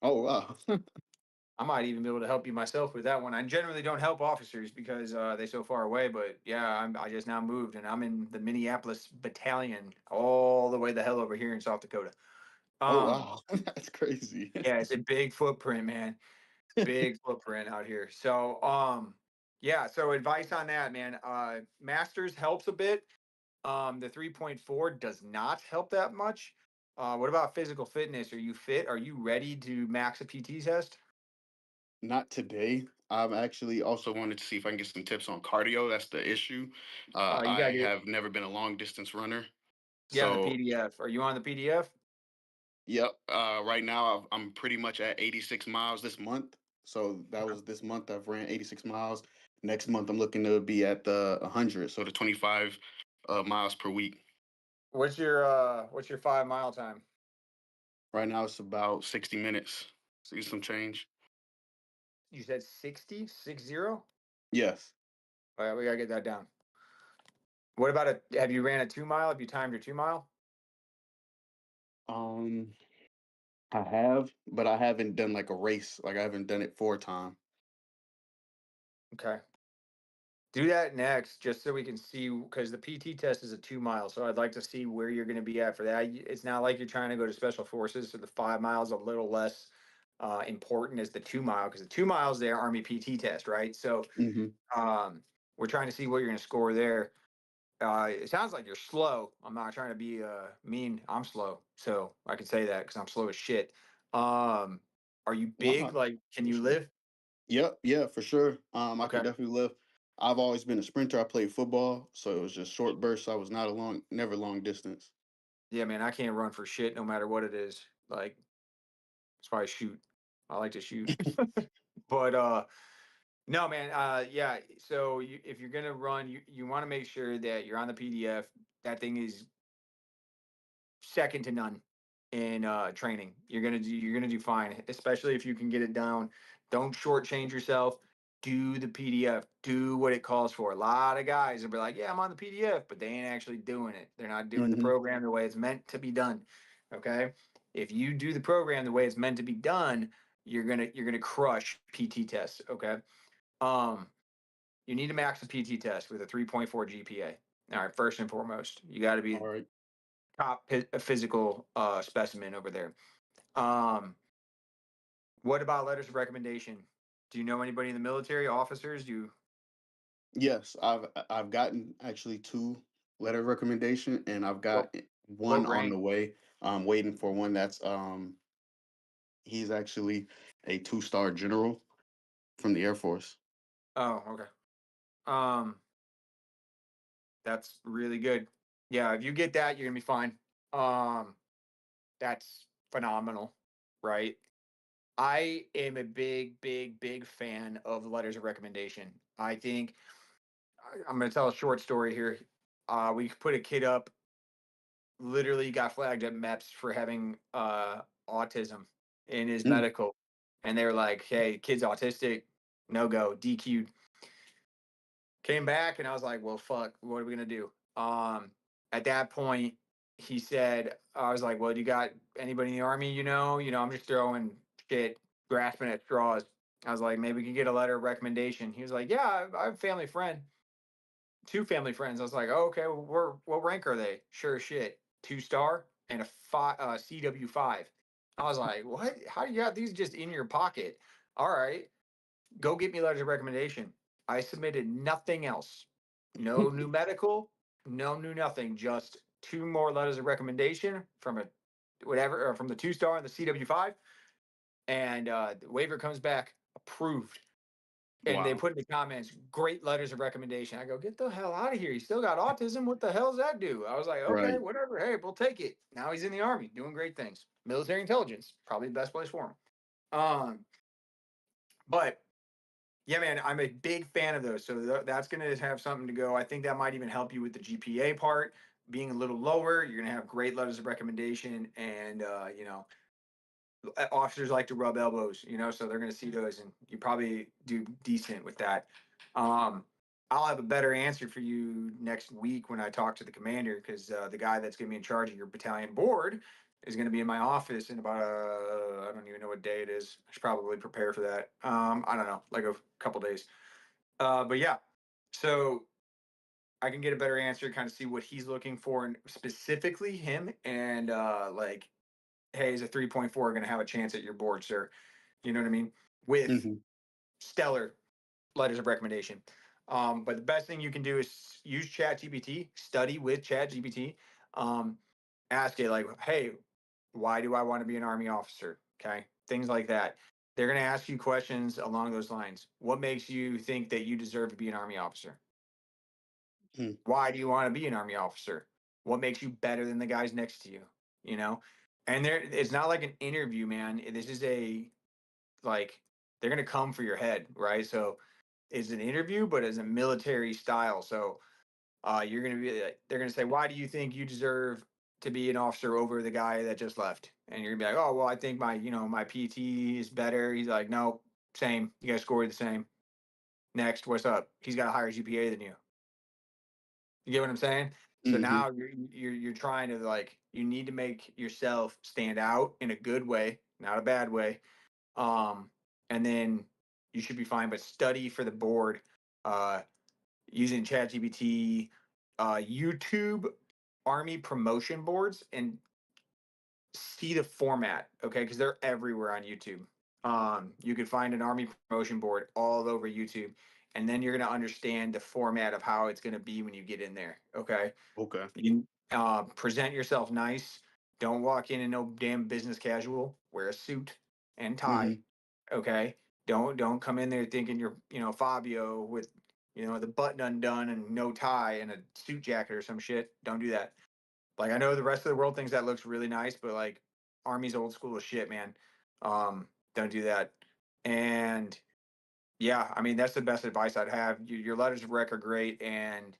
Oh wow. I might even be able to help you myself with that one. I generally don't help officers because they're so far away. But yeah, I just now moved and I'm in the Minneapolis battalion, all the way the hell over here in South Dakota. Oh wow, that's crazy. Yeah, it's a big footprint, man. Big footprint out here. So, yeah. So advice on that, man. Masters helps a bit. The 3.4 does not help that much. What about physical fitness? Are you fit? Are you ready to max a PT test? Not today. I'm actually also wanted to see if I can get some tips on cardio. That's the issue. You gotta I get have never been a long distance runner. yeah on the So, PDF. Are you on the PDF? yep. Right now, I'm pretty much at 86 miles this month. So that was this month. I've ran 86 miles. Next month, I'm looking to be at the 100, so the 25 miles per week. What's your 5 mile time? Right now, it's about 60 minutes. See some change. You said 60, 60? Yes. All right, we gotta get that down. What about have you ran a 2 mile? Have you timed your 2 mile? Um, I have, but I haven't done like a race. Like I haven't done it 4 times. Okay. Do that next, just so we can see, because the PT test is a 2 mile. So I'd like to see where you're going to be at for that. It's not like you're trying to go to special forces, so the 5 miles a little less important as the 2 mile, because the 2 miles the Army PT test, right? So Hmm. um, we're trying to see what you're going to score there. It sounds like you're slow. I'm not trying to be mean. I'm slow, so I can say that because I'm slow as shit. Are you big? Wow, Like, can for you sure. lift? Yep, yeah, for sure. I could Okay. definitely live. I've always been a sprinter. I played football, so it was just short bursts. I was not a never long distance. Yeah, man, I can't run for shit no matter what it is. Like, that's why I shoot. I like to shoot. But no, man. Yeah. So if you're gonna run, you want to make sure that you're on the PDF. That thing is second to none in training. You're gonna do fine, especially if you can get it down. Don't shortchange yourself. Do the PDF. Do what it calls for. A lot of guys will be like, "Yeah, I'm on the PDF," but they ain't actually doing it. They're not doing the Hmm. program the way it's meant to be done. Okay, if you do the program the way it's meant to be done, you're gonna crush PT tests. Okay, um, you need to max the PT test with a 3.4 GPA. All right, first and foremost, you got to be All right. top physical specimen over there. Um, what about letters of recommendation? Do you know anybody in the military, officers? Do you? Yes, I've gotten actually 2 letter of recommendation, and I've What, got what one on rank? the way. I'm waiting for one that's he's actually a 2-star general from the Air Force. Oh, okay. Um, that's really good. Yeah, if you get that, you're gonna be fine. Um, that's phenomenal, right? I am a big, big, big fan of letters of recommendation. I think I'm going to tell a short story here. We put a kid up, literally got flagged at MEPS for having autism in his Mm. medical. And they were like, hey, kid's autistic, no go, DQ'd. Came back and I was like, well, fuck, what are we going to do? At that point, he said, I was like, well, do you got anybody in the Army, I'm just throwing shit, grasping at straws. I was like, maybe we can get a letter of recommendation. He was like, yeah, I have a family friend. 2 family friends. I was like, oh, okay, well, what rank are they? Sure as shit, 2-star and a CW5. I was like, what? How do you got these just in your pocket? All right, go get me letters of recommendation. I submitted nothing else. No new medical, no new nothing. Just 2 more letters of recommendation from a whatever, or from the 2-star and the CW5, and the waiver comes back approved. And they Wow. put in the comments, great letters of recommendation. I go, get the hell out of here. You still got autism. What the hell does that do? I was like, okay, Right. whatever. Hey, we'll take it. Now he's in the Army doing great things. Military intelligence, probably the best place for him. But yeah, man, I'm a big fan of those. So that's going to have something to go. I think that might even help you with the GPA part being a little lower. You're going to have great letters of recommendation, and officers like to rub elbows, so they're going to see those, and you probably do decent with that. Um, I'll have a better answer for you next week when I talk to the commander, because the guy that's going to be in charge of your battalion board is going to be in my office in about I don't even know what day it is. I should probably prepare for that. I don't know, like a couple days. But yeah, so I can get a better answer, kind of see what he's looking for, and specifically him, and like hey, is a 3.4 going to have a chance at your board, sir? You know what I mean? With Mhm. stellar letters of recommendation. But the best thing you can do is use ChatGPT, study with ChatGPT, ask it like, hey, why do I want to be an Army officer? Okay, things like that. They're going to ask you questions along those lines. What makes you think that you deserve to be an Army officer? Why do you want to be an Army officer? What makes you better than the guys next to you? You know, and it's not like an interview, man. This is like they're going to come for your head, right? So it's an interview, but it's a military style. So you're going to be like, they're going to say, why do you think you deserve to be an officer over the guy that just left? And you're gonna be like, oh, well, I think my PT is better. He's like, no, same. You guys scored the same. Next, what's up? He's got a higher GPA than you. You get what I'm saying? So now you're trying to like, you need to make yourself stand out in a good way, not a bad way. And then you should be fine. But study for the board, using ChatGPT, YouTube Army promotion boards, and see the format, okay? Because they're everywhere on YouTube. You can find an Army promotion board all over YouTube, and then you're going to understand the format of how it's going to be when you get in there, okay? Okay. You present yourself nice. Don't walk in no damn business casual. Wear a suit and tie, okay? Don't come in there thinking you're Fabio with the button undone and no tie and a suit jacket or some shit. Don't do that. Like I know the rest of the world thinks that looks really nice, but like Army's old school as shit, man. Don't do that. And yeah, I mean that's the best advice I'd have. Your letters of rec are great, and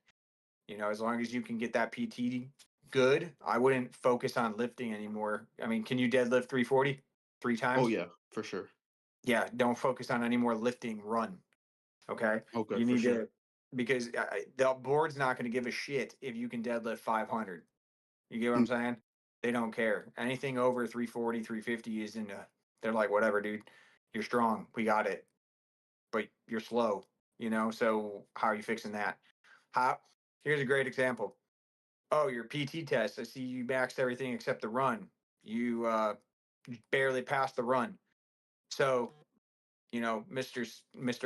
as long as you can get that PT good, I wouldn't focus on lifting anymore. I mean, can you deadlift 340 3 times? Oh yeah, for sure. Yeah, don't focus on any more lifting. Run. Okay. Okay, You for need sure. to because the board's not going to give a shit if you can deadlift 500. You get what I'm saying? They don't care. Anything over 340, 350 is they're like, whatever, dude. You're strong. We got it. But you're slow, so how are you fixing that? Here's a great example. Oh, your PT test. I see you maxed everything except the run. You barely passed the run. So, Mr.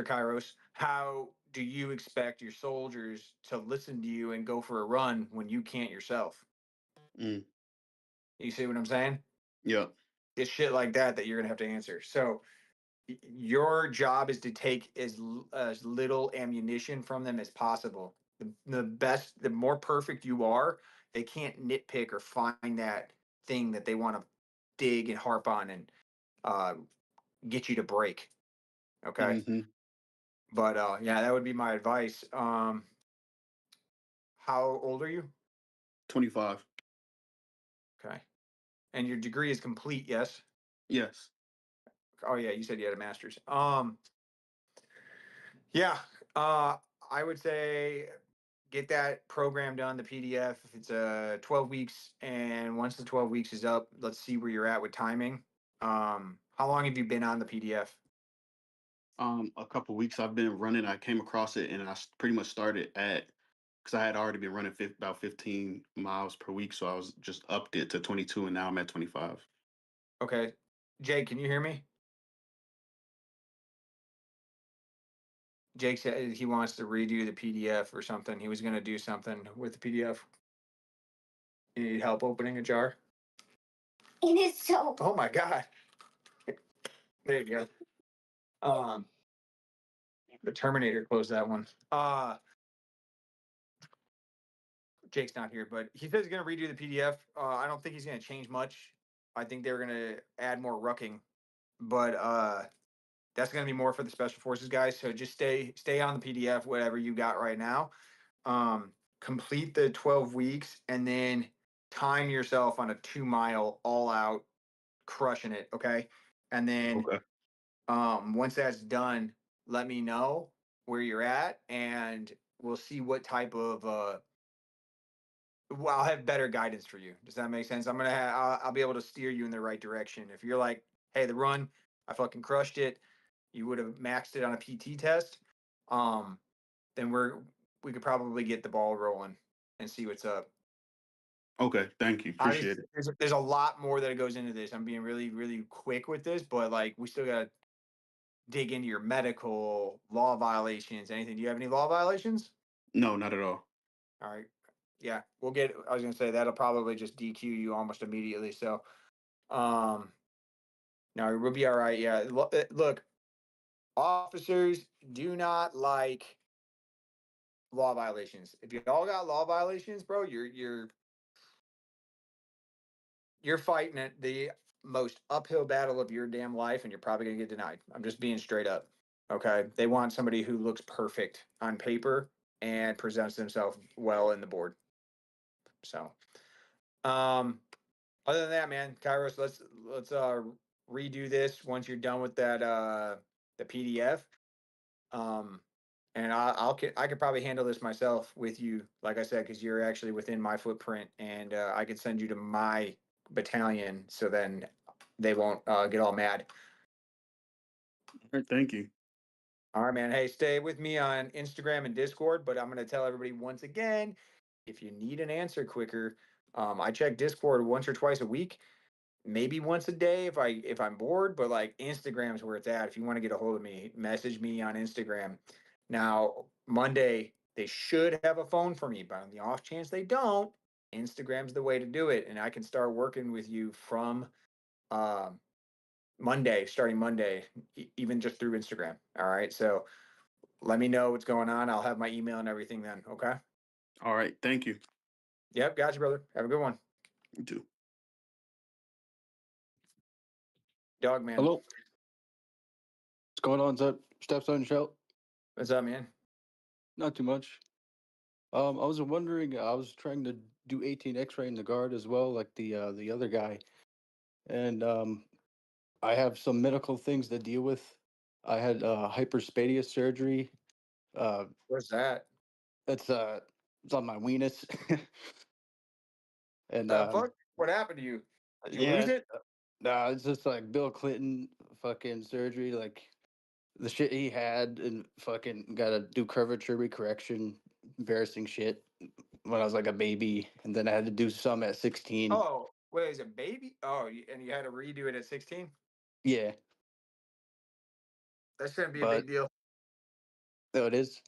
Kairos, how do you expect your soldiers to listen to you and go for a run when you can't yourself? Mm. You see what I'm saying? Yeah. It's shit like that you're gonna have to answer. So your job is to take as little ammunition from them as possible. The more perfect you are, they can't nitpick or find that thing that they want to dig and harp on and uh, get you to break. Okay. But yeah, that would be my advice. How old are you? 25. Okay. And your degree is complete, yes? Yes. Oh yeah, you said you had a master's. Yeah, I would say get that program done, the PDF. If it's 12 weeks, and once the 12 weeks is up, let's see where you're at with timing. How long have you been on the PDF? A couple weeks I've been running. I came across it and pretty much started because I had already been running about 15 miles per week, so I was just upped it to 22, and now I'm at 25. Okay, Jake, can you hear me? Jake said he wants to redo the PDF or something. He was going to do something with the PDF. You need help opening a jar? It is so. Oh my god. There you go. The Terminator closed that one. Jake's not here, but he says he's going to redo the PDF. I don't think he's going to change much. I think they're going to add more rucking, but that's going to be more for the special forces guys. So just stay on the PDF, whatever you got right now. Complete the 12 weeks and then time yourself on a 2-mile all out crushing it. Okay. And then once that's done, let me know where you're at and we'll see what type of I'll have better guidance for you. Does that make sense? I'll be able to steer you in the right direction. If you're like, hey, the run, I fucking crushed it. You would have maxed it on a PT test. Then we could probably get the ball rolling and see what's up. Okay, thank you. Appreciate it. There's a lot more that goes into this. I'm being really, really quick with this, but like we still got to dig into your medical law violations. Anything? Do you have any law violations? No, not at all. All right. Yeah, we'll get. I was gonna say that'll probably just DQ you almost immediately. So, no, we'll be all right. Yeah, look, officers do not like law violations. If you all got law violations, bro, you're fighting at the most uphill battle of your damn life, and you're probably gonna get denied. I'm just being straight up. Okay, they want somebody who looks perfect on paper and presents themselves well in the board. So, other than that, man, Kairos, let's redo this once you're done with that the PDF. And I could probably handle this myself with you, like I said, because you're actually within my footprint, and I could send you to my battalion, so then they won't get all mad. All right, thank you. All right, man. Hey, stay with me on Instagram and Discord, but I'm going to tell everybody once again, if you need an answer quicker, I check Discord once or twice a week, maybe once a day if I'm bored, but like Instagram's where it's at. If you want to get a hold of me, message me on Instagram. Now, Monday, they should have a phone for me, but on the off chance they don't, Instagram's the way to do it. And I can start working with you from Monday, starting Monday, even just through Instagram. All right. So let me know what's going on. I'll have my email and everything then. Okay. All right, thank you. Yep. Gotcha, brother. Have a good one. You too. Dog man. Hello. What's going on, Stepson Shell? What's up, man? Not too much. I was wondering, I was trying to do 18 X-ray in the guard as well, like the other guy, and I have some medical things to deal with. I had hyperspadia surgery. What's that? That's it's on my weenus, and The fuck? What happened to you? Did you lose it? nah, it's just like Bill Clinton fucking surgery, like the shit he had, and fucking got to do curvature recorrection, embarrassing shit when I was like a baby, and then I had to do some at 16. Oh, wait, is it baby? Oh, and you had to redo it at 16? Yeah, That shouldn't be a but big deal. no, it is.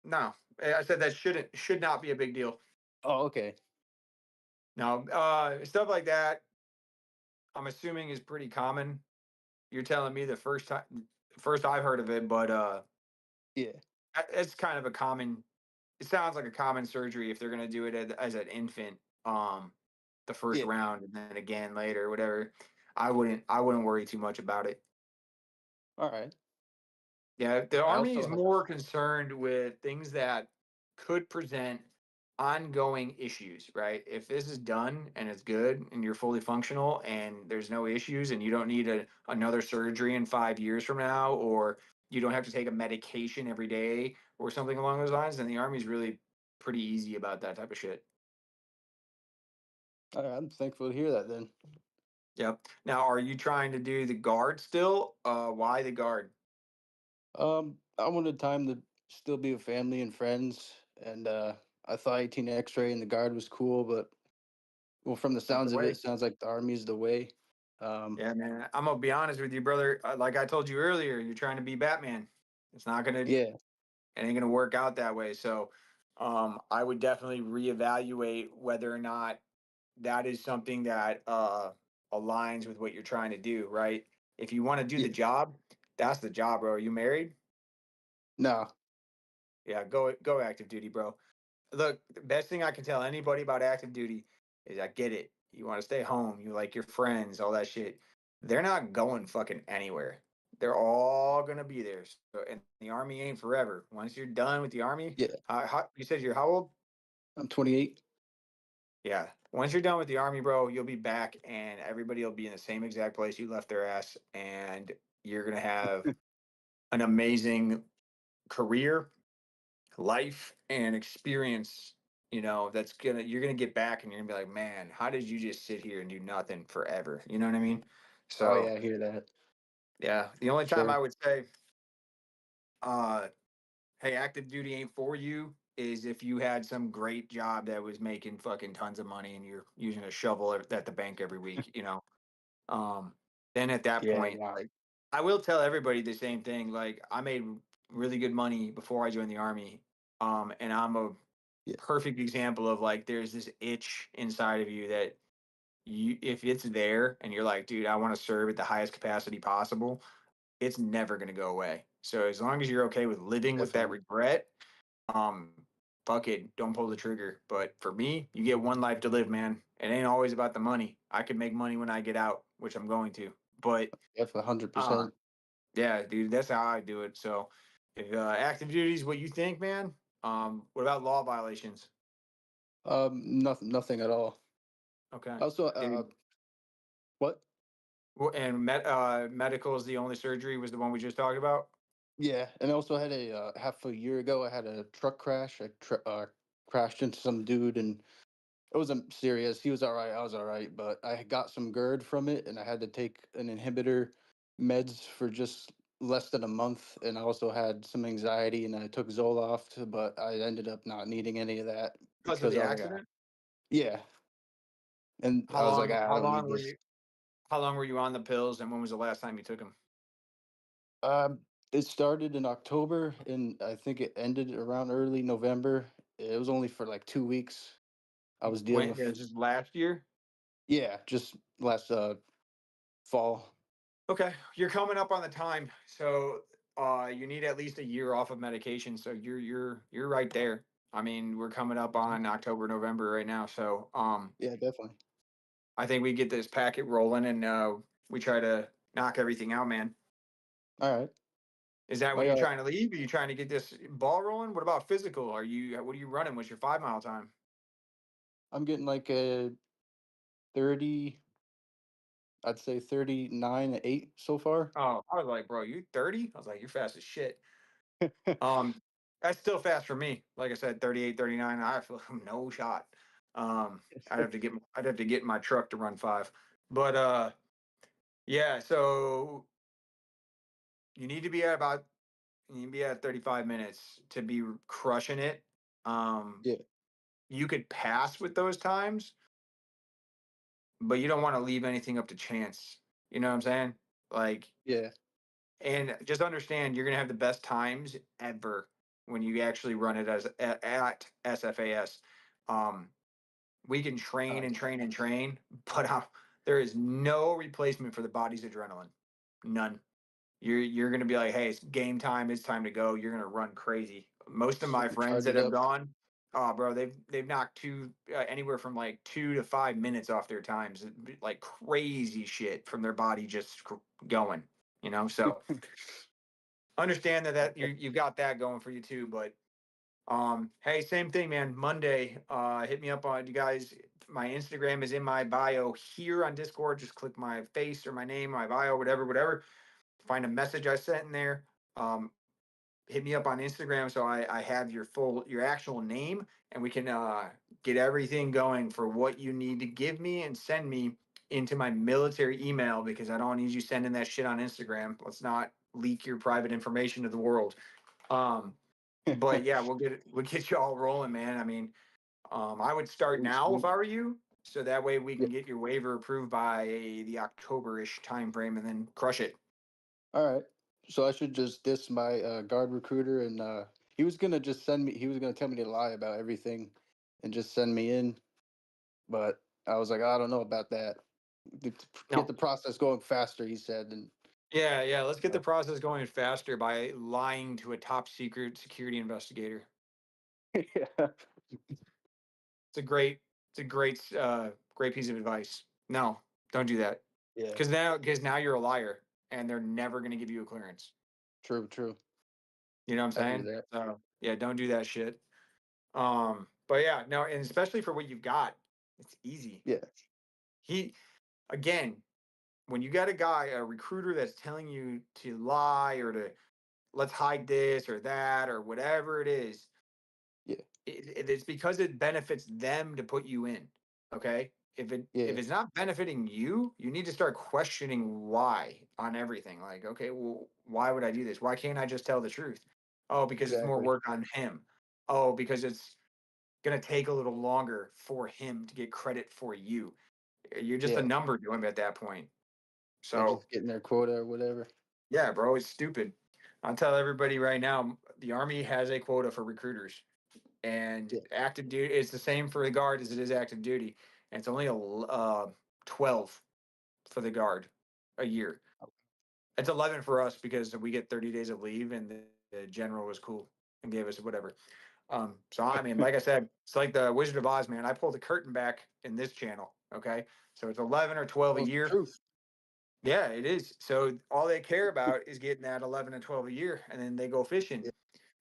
No, I said that should not be a big deal. Oh, okay. No, stuff like that, I'm assuming is pretty common. You're telling me the first I've heard of it, but Yeah, it's kind of a common. It sounds like a common surgery if they're gonna do it as an infant, the first yeah. round, and then again later, whatever. I wouldn't worry too much about it. All right. Yeah, the I Army also is more concerned with things that could present ongoing issues, right? If this is done and it's good and you're fully functional and there's no issues and you don't need another surgery in 5 years from now, or you don't have to take a medication every day or something along those lines, then the Army's really pretty easy about that type of shit. I'm thankful to hear that. Then Yep. Now, are you trying to do the guard still? Why the guard? I wanted time to still be with family and friends, and I thought 18 X-ray in the guard was cool, but well, from the Not the sounds of it, way. it sounds like the Army's the way. Yeah, man. I'm gonna be honest with you, brother. Like I told you earlier, you're trying to be Batman. It's not gonna. It Yeah, ain't gonna work out that way. So, I would definitely reevaluate whether or not that is something that aligns with what you're trying to do. Right? If you want to do the yeah. job, that's the job, bro. Are you married? No, Yeah, go active duty, bro. Look, the best thing I can tell anybody about active duty is I get it. You want to stay home, you like your friends, all that shit. They're not going fucking anywhere. They're all gonna be there. So, and the Army ain't forever. Once you're done with the Army, yeah. you said you're how old? I'm 28. Yeah. Once you're done with the Army, bro, you'll be back, and everybody will be in the same exact place you left their ass, and you're gonna have an amazing career, life, and experience. That's you're gonna get back and you're gonna be like, man, how did you just sit here and do nothing forever? You know what I mean? Oh So yeah, I hear that. yeah, the only time I Sure. would say, uh, hey, active duty ain't for you is if you had some great job that was making fucking tons of money and you're using a shovel at the bank every week, then at that Yeah, point, nah. like, I will tell everybody the same thing. Like, I made really good money before I joined the army. And I'm a Yeah. perfect example of, like, there's this itch inside of you that if it's there and you're like, dude, I want to serve at the highest capacity possible, it's never going to go away. So as long as you're okay with living with that Definitely. regret, um, fuck it, don't pull the trigger. But for me, you get one life to live, man. It ain't always about the money. I can make money when I get out, which I'm going to. But Definitely 100%. yeah, dude, that's how I do it. So if active duty is what you think, man, what about law violations? Nothing at all. Okay. Also, Dude, what? and medical is the only surgery was the one we just talked about. Yeah, and I also had a half a year ago. I had a truck crash. I crashed into some dude, and it wasn't serious. He was all right. I was all right, but I got some GERD from it, and I had to take an inhibitor meds for just less than a month. And I also had some anxiety, and I took Zoloft, but I ended up not needing any of that Because of because the I was like, accident? yeah. And How I was like, long? I How don't long need were this. you? How long were you on the pills, and when was the last time you took them? Um, it started in October, and I think it ended around early November. It was only for like 2 weeks. I was dealing When? with, Yeah, just last year. yeah, just last fall. Okay, you're coming up on the time, so you need at least a year off of medication. So you're right there. I mean, we're coming up on October, November right now. So Yeah, definitely. I think we get this packet rolling and we try to knock everything out, man. All right. Is that when My you're trying to leave? Are you trying to get this ball rolling? What about physical? What are you running? What's your 5 mile time? I'm getting like a 30, I'd say 39.8 so far. Oh, I was like, bro, you 30? I was like, you're fast as shit. That's still fast for me. Like I said, 38, 39. I feel no shot. Um, I'd have to get in my truck to run 5. But yeah, so you need to be at about you need to be at 35 minutes to be crushing it. Um, Yeah, you could pass with those times, but you don't want to leave anything up to chance. You know what I'm saying? Like, yeah, and just understand you're gonna have the best times ever when you actually run it as at SFAS. Um, we can train and nice. train and train, but there is no replacement for the body's adrenaline. None. You're gonna be like, hey, it's game time. It's time to go. You're gonna run crazy. Most of my Super friends charge that it have up. gone, oh, bro, they've knocked anywhere from like 2 to 5 minutes off their times, like crazy shit from their body just going. So understand that you've got that going for you too. But hey, same thing, man. Monday, hit me up on you guys. My Instagram is in my bio here on Discord. Just click my face or my name, my bio, whatever. Find a message I sent in there. Um, hit me up on Instagram so I have your actual name, and we can get everything going for what you need to give me and send me into my military email, because I don't need you sending that shit on Instagram. Let's not leak your private information to the world. Um, but yeah, we'll get you all rolling, man. I mean, I would start Sweet, now if sweet. I were you, so that way we Yeah. can get your waiver approved by the October-ish time frame and then crush it. All right. So I should just diss my guard recruiter, and he was gonna just send me. He was gonna tell me to lie about everything, and just send me in. But I was like, I don't know about that. To get No. the process going faster, he said, and Yeah. Let's get the process going faster by lying to a top secret security investigator. yeah, It's a great piece of advice. No, don't do that. yeah, Because now you're a liar, and they're never going to give you a clearance. true. You know what I I'm hear saying? that. So yeah, don't do that shit. But yeah, no, and especially for what you've got, it's easy. Yeah, He Again, when you got a recruiter that's telling you to lie or to let's hide this or that or whatever it is, yeah, it's because it benefits them to put you in. Okay. If yeah. it's not benefiting you, you need to start questioning why on everything. Like, okay, well, why would I do this? Why can't I just tell the truth? Oh, because it's more Exactly. work on him. oh, because it's going to take a little longer for him to get credit for you. You're just a Yeah. number to him at that point. They're So just getting their quota or whatever. yeah, bro, it's stupid. I'll tell everybody right now, the Army has a quota for recruiters, and Yeah. active duty. It's the same for the Guard as it is active duty, and it's only 12 for the Guard a year. It's 11 for us because we get 30 days of leave, and the general was cool and gave us whatever. So I mean, like I said, it's like the Wizard of Oz, man. I pulled the curtain back in this channel. Okay, so it's 11 or 12 a Oh, year. truth. Yeah, it is. So all they care about is getting that 11 and 12 a year, and then they go fishing. Yeah.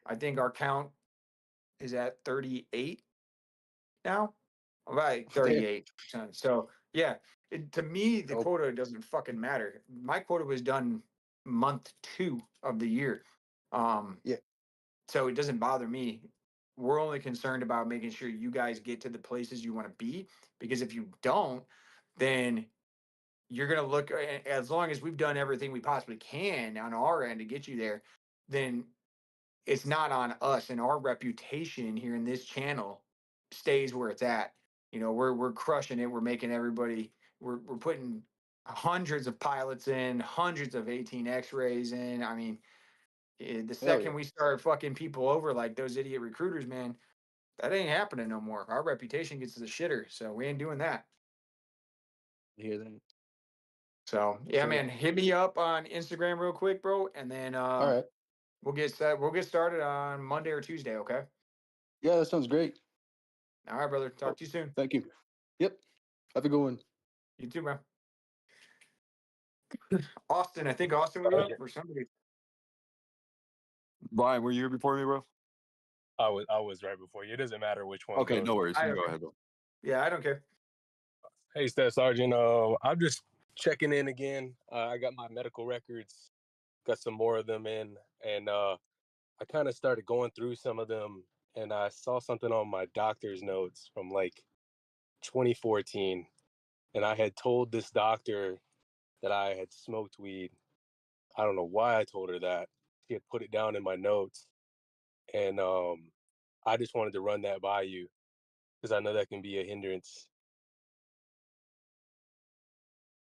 I think our count is at 38 now. Right, 38. So yeah, to me, the Nope. quota doesn't fucking matter. My quota was done month 2 of the year. Yeah. So it doesn't bother me. We're only concerned about making sure you guys get to the places you want to be, because if you don't, then you're going to look, as long as we've done everything we possibly can on our end to get you there, then it's not on us, and our reputation here in this channel stays where it's at. You know, we're crushing it. We're making everybody, we're putting hundreds of pilots in, hundreds of 18 x-rays in. I mean, the Hell second yeah. we start fucking people over like those idiot recruiters, man, that ain't happening no more. Our reputation gets to the shitter, so we ain't doing that. You hear that? So yeah, So, man, hit me up on Instagram real quick, bro, and then all right. we'll get set. We'll get started on Monday or Tuesday. Okay. Yeah, that sounds great. All right, brother. Talk Oh, to you soon. thank you. Yep. Have a good one. You too, man. Austin, I think Austin was up or somebody. Brian, were you here before me, bro? I was right before you. It doesn't matter which one Okay, goes. no worries. You I can don't go care. ahead, bro. Yeah, I don't care. Hey, Staff Sergeant. I'm just checking in again. I got my medical records, got some more of them in, and I kind of started going through some of them, and I saw something on my doctor's notes from like 2014, and I had told this doctor that I had smoked weed. I don't know why I told her that. She had put it down in my notes, and I just wanted to run that by you because I know that can be a hindrance.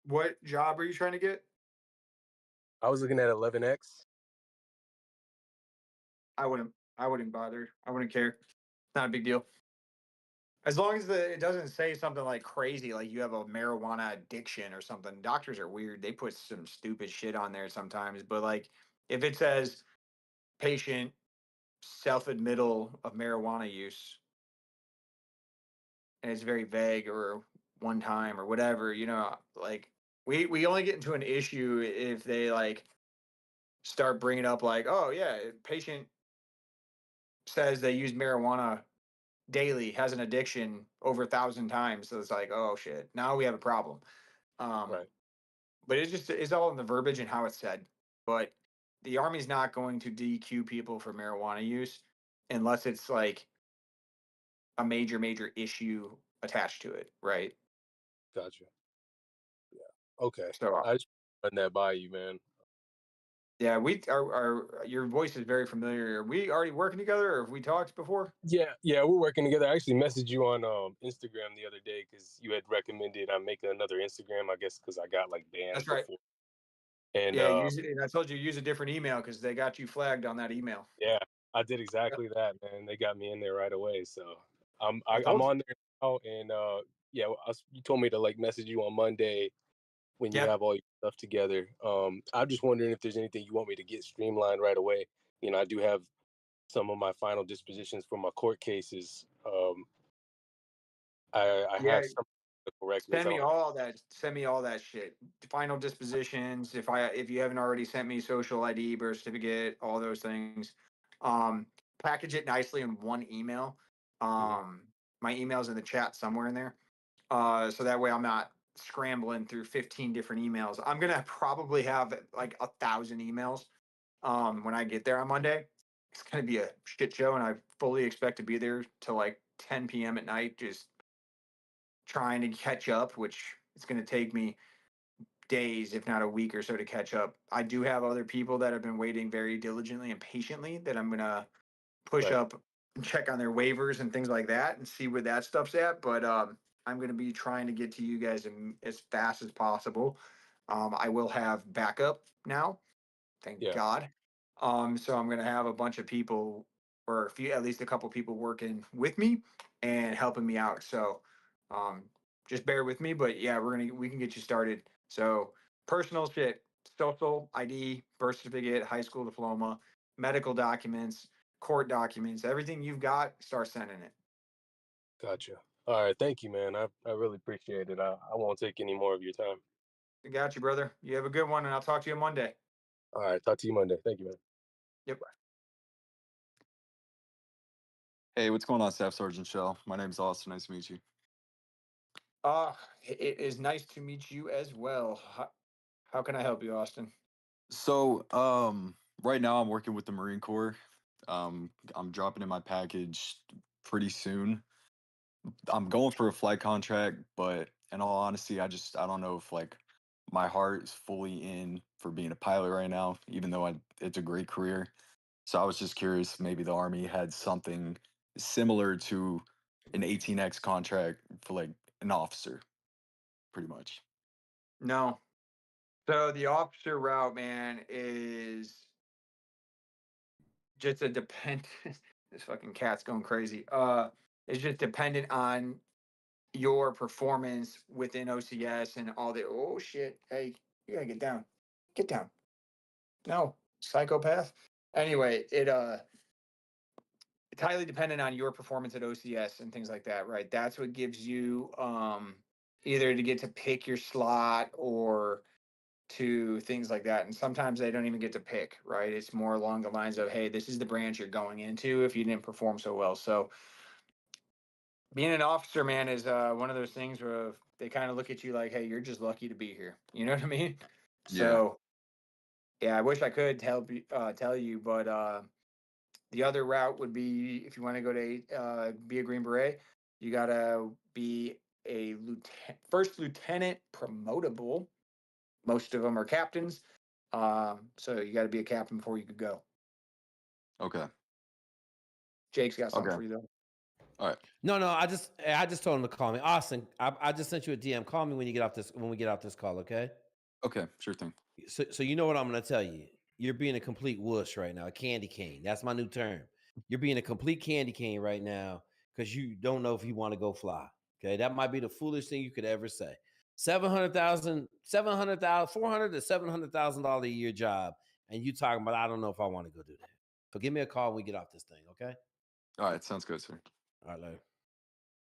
What job are you trying to get? I was looking at 11X. I wouldn't bother. I wouldn't care. Not a big deal. As long as it doesn't say something like crazy, like you have a marijuana addiction or something. Doctors are weird. They put some stupid shit on there sometimes. But like, if it says patient self-admittal of marijuana use, and it's very vague or one time or whatever, you know, like we only get into an issue if they like start bringing up like, oh yeah, patient says they use marijuana daily, has an addiction over 1,000 times. So it's like, oh shit, now we have a problem. Right. But it's all in the verbiage and how it's said. But the Army's not going to DQ people for marijuana use unless it's like a major issue attached to it, right? Gotcha. Yeah. Okay. So I just run that by you, man. yeah, we are. Your voice is very familiar. Are we already working together, or have we talked before? Yeah, we're working together. I actually messaged you on Instagram the other day because you had recommended I'm making another Instagram, I guess, because I got like banned That's right. before. And Yeah, use it. I told you use a different email because they got you flagged on that email. yeah, I did exactly that, man. They got me in there right away. So I'm I I'm told you. on there now, and yeah, you told me to like message you on Monday when you Yeah. have all your stuff together. I'm just wondering if there's anything you want me to get streamlined right away. You know, I do have some of my final dispositions for my court cases. I Yeah. have some medical records. Send me all that. Send me all that shit. Final dispositions. If you haven't already sent me social ID, birth certificate, all those things. Package it nicely in one email. My email's in the chat somewhere in there. So that way I'm not scrambling through 15 different emails. I'm gonna probably have like 1,000 emails when I get there on Monday. It's gonna be a shit show, and I fully expect to be there till like 10 p.m. at night, just trying to catch up, which it's going to take me days, if not a week or so, to catch up. I do have other people that have been waiting very diligently and patiently that I'm going to push Right. up check on their waivers and things like that and see where that stuff's at. But I'm going to be trying to get to you guys as fast as possible. I will have backup now, thank Yeah. God. So I'm going to have a bunch of people, or at least a couple people working with me and helping me out. So just bear with me, but yeah, we can get you started. So personal shit, social ID, birth certificate, high school diploma, medical documents, court documents, everything you've got, start sending it. Gotcha. All right. Thank you, man. I really appreciate it. I won't take any more of your time. I got you, brother. You have a good one, and I'll talk to you on Monday. All right. Talk to you Monday. Thank you, man. Yep. Hey, what's going on, Staff Sergeant Shell? My name's Austin. Nice to meet you. It is nice to meet you as well. How can I help you, Austin? So, right now I'm working with the Marine Corps. I'm dropping in my package pretty soon. I'm going for a flight contract, but in all honesty, I don't know if like my heart is fully in for being a pilot right now, even though it's a great career. So I was just curious if maybe the Army had something similar to an 18X contract for like an officer, pretty much. No. So the officer route, man, is just a dependent. This fucking cat's going crazy. It's just dependent on your performance within OCS and all the. Oh shit! Hey, you gotta get down. Get down. No, psychopath. Anyway, it's highly dependent on your performance at OCS and things like that, right? That's what gives you either to get to pick your slot or to things like that. And sometimes they don't even get to pick, right? It's more along the lines of, hey, this is the branch you're going into if you didn't perform so well. So being an officer, man, is one of those things where they kind of look at you like, hey, you're just lucky to be here. You know what I mean? Yeah. So yeah, I wish I could tell you, but the other route would be if you want to go to be a Green Beret, you gotta be a first lieutenant promotable. Most of them are captains, so you got to be a captain before you could go. Okay. Jake's got something Okay. for you though. All right. No, I just told him to call me. Austin, I just sent you a DM. Call me when we get off this call, okay? Okay. Sure thing. So you know what I'm gonna tell you. You're being a complete wuss right now, a candy cane. That's my new term. You're being a complete candy cane right now because you don't know if you want to go fly. Okay, that might be the foolish thing you could ever say. $400 to $700,000 a year job, and you talking about I don't know if I want to go do that. So give me a call when we get off this thing, okay? All right. Sounds good, sir. All right, later.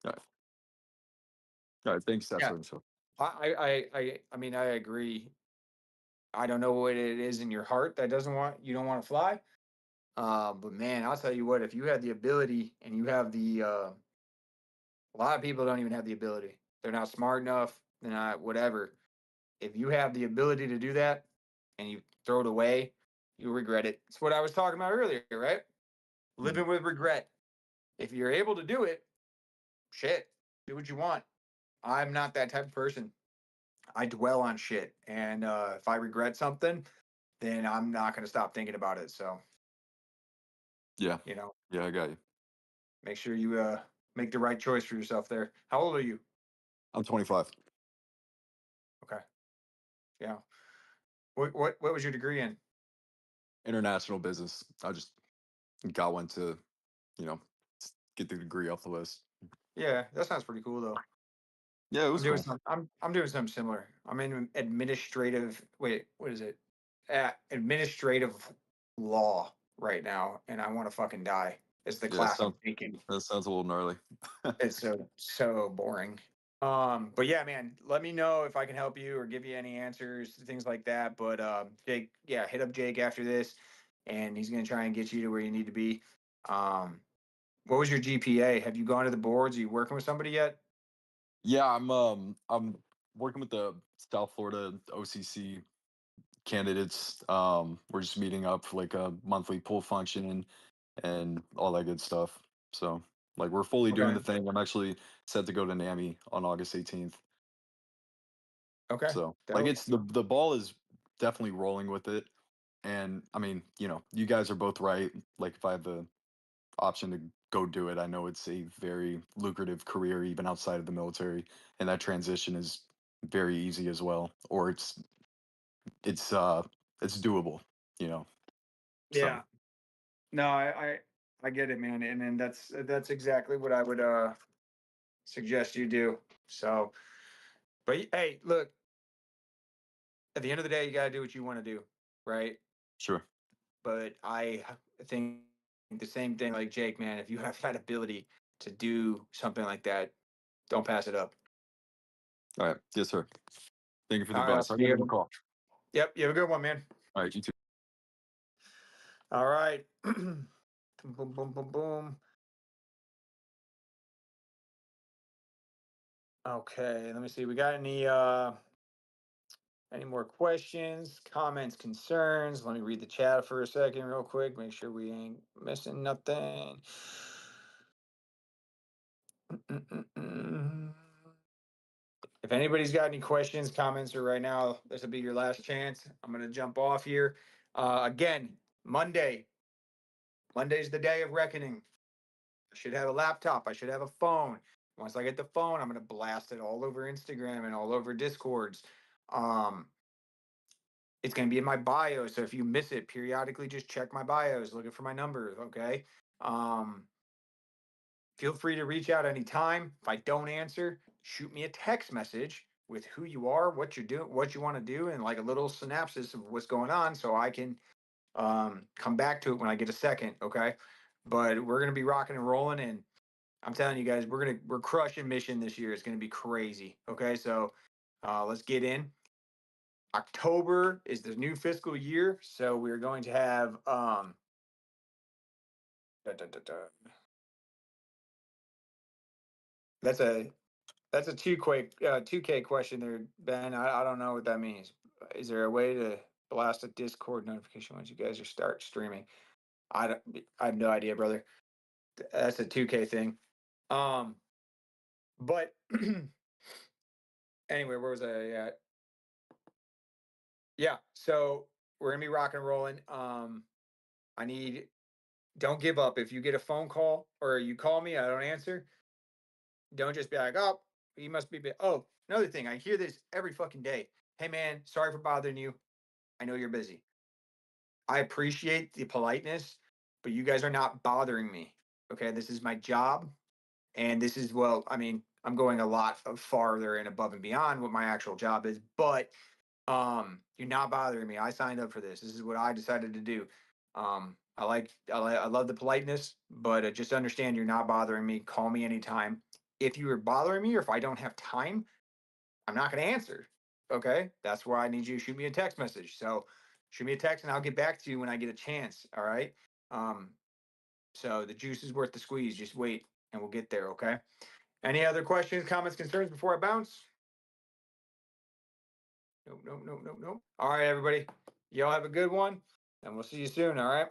All right. All right. Thanks, Staff Yeah. Sergeant Shell. I mean, I agree. I don't know what it is in your heart that you don't want to fly. But man, I'll tell you what, if you had the ability and you have a lot of people don't even have the ability. They're not smart enough. They're not whatever. If you have the ability to do that and you throw it away, you'll regret it. It's what I was talking about earlier, right? Living with regret. If you're able to do it, shit, do what you want. I'm not that type of person. I dwell on shit. And if I regret something, then I'm not going to stop thinking about it. So, Yeah. Yeah, I got you. make sure you make the right choice for yourself there. How old are you? I'm 25. Okay. Yeah. What was your degree in? International business. I just got one to, get the degree off the list. Yeah, that sounds pretty cool though. Yeah, it was cool. I'm doing something similar. I'm in administrative. Wait, what is it? Administrative law right now, and I want to fucking die. It's the class I'm taking. That sounds a little gnarly. It's so boring. But yeah, man, let me know if I can help you or give you any answers, things like that. But Jake, yeah, hit up Jake after this, and he's gonna try and get you to where you need to be. What was your GPA? Have you gone to the boards? Are you working with somebody yet? Yeah, I'm working with the South Florida OCC candidates. We're just meeting up for like a monthly pool function and all that good stuff. So like we're fully doing the Okay. thing. I'm actually set to go to NAMI on August 18th. Okay. So like it's the ball is definitely rolling with it. And I mean, you guys are both right. Like if I have the option to go do it. I know it's a very lucrative career even outside of the military, and that transition is very easy as well, or it's doable, you know. So Yeah. No, I get it, man, and then that's exactly what I would suggest you do. So, but hey, look, at the end of the day, you got to do what you want to do, right? sure. But I think the same thing, like Jake, man. If you have that ability to do something like that, don't pass it up. All right. Yes, sir. Thank you for the All right, advice. I'll give him a call. Yep, you have a good one, man. All right, you too. All right. Boom, boom, boom, boom, boom. Okay, let me see. We got any more questions, comments, concerns? Let me read the chat for a second real quick. Make sure we ain't missing nothing. If anybody's got any questions, comments, or right now, this will be your last chance. I'm going to jump off here. Again, Monday's the day of reckoning. I should have a laptop. I should have a phone. Once I get the phone, I'm going to blast it all over Instagram and all over Discords. It's going to be in my bio. So if you miss it, periodically just check my bios, looking for my numbers. Okay. Feel free to reach out anytime. If I don't answer, shoot me a text message with who you are, what you're doing, what you want to do, and like a little synopsis of what's going on so I can come back to it when I get a second. Okay. But we're going to be rocking and rolling, and I'm telling you guys, we're crushing mission this year. It's going to be crazy. Okay. So let's get in. October is the new fiscal year. So we're going to have That's a 2K question there, Ben. I don't know what that means. Is there a way to blast a Discord notification once you guys start streaming? I have no idea, brother. That's a 2K thing. But anyway, where was I at? Yeah, so we're gonna be rocking and rolling. Don't give up. If you get a phone call or you call me, I don't answer. Don't just be like, oh, you must be. Oh, another thing, I hear this every fucking day. Hey, man, sorry for bothering you. I know you're busy. I appreciate the politeness, but you guys are not bothering me. Okay, this is my job, and this is I mean, I'm going a lot farther and above and beyond what my actual job is, but you're not bothering me. I signed up for this. This is what I decided to do. I love the politeness, but just understand you're not bothering me. Call me anytime. If you are bothering me or if I don't have time, I'm not going to answer. Okay. That's why I need you to shoot me a text message. So shoot me a text and I'll get back to you when I get a chance. All right. So the juice is worth the squeeze. Just wait and we'll get there. Okay. Any other questions, comments, concerns before I bounce? Nope. All right, everybody. Y'all have a good one and we'll see you soon. All right.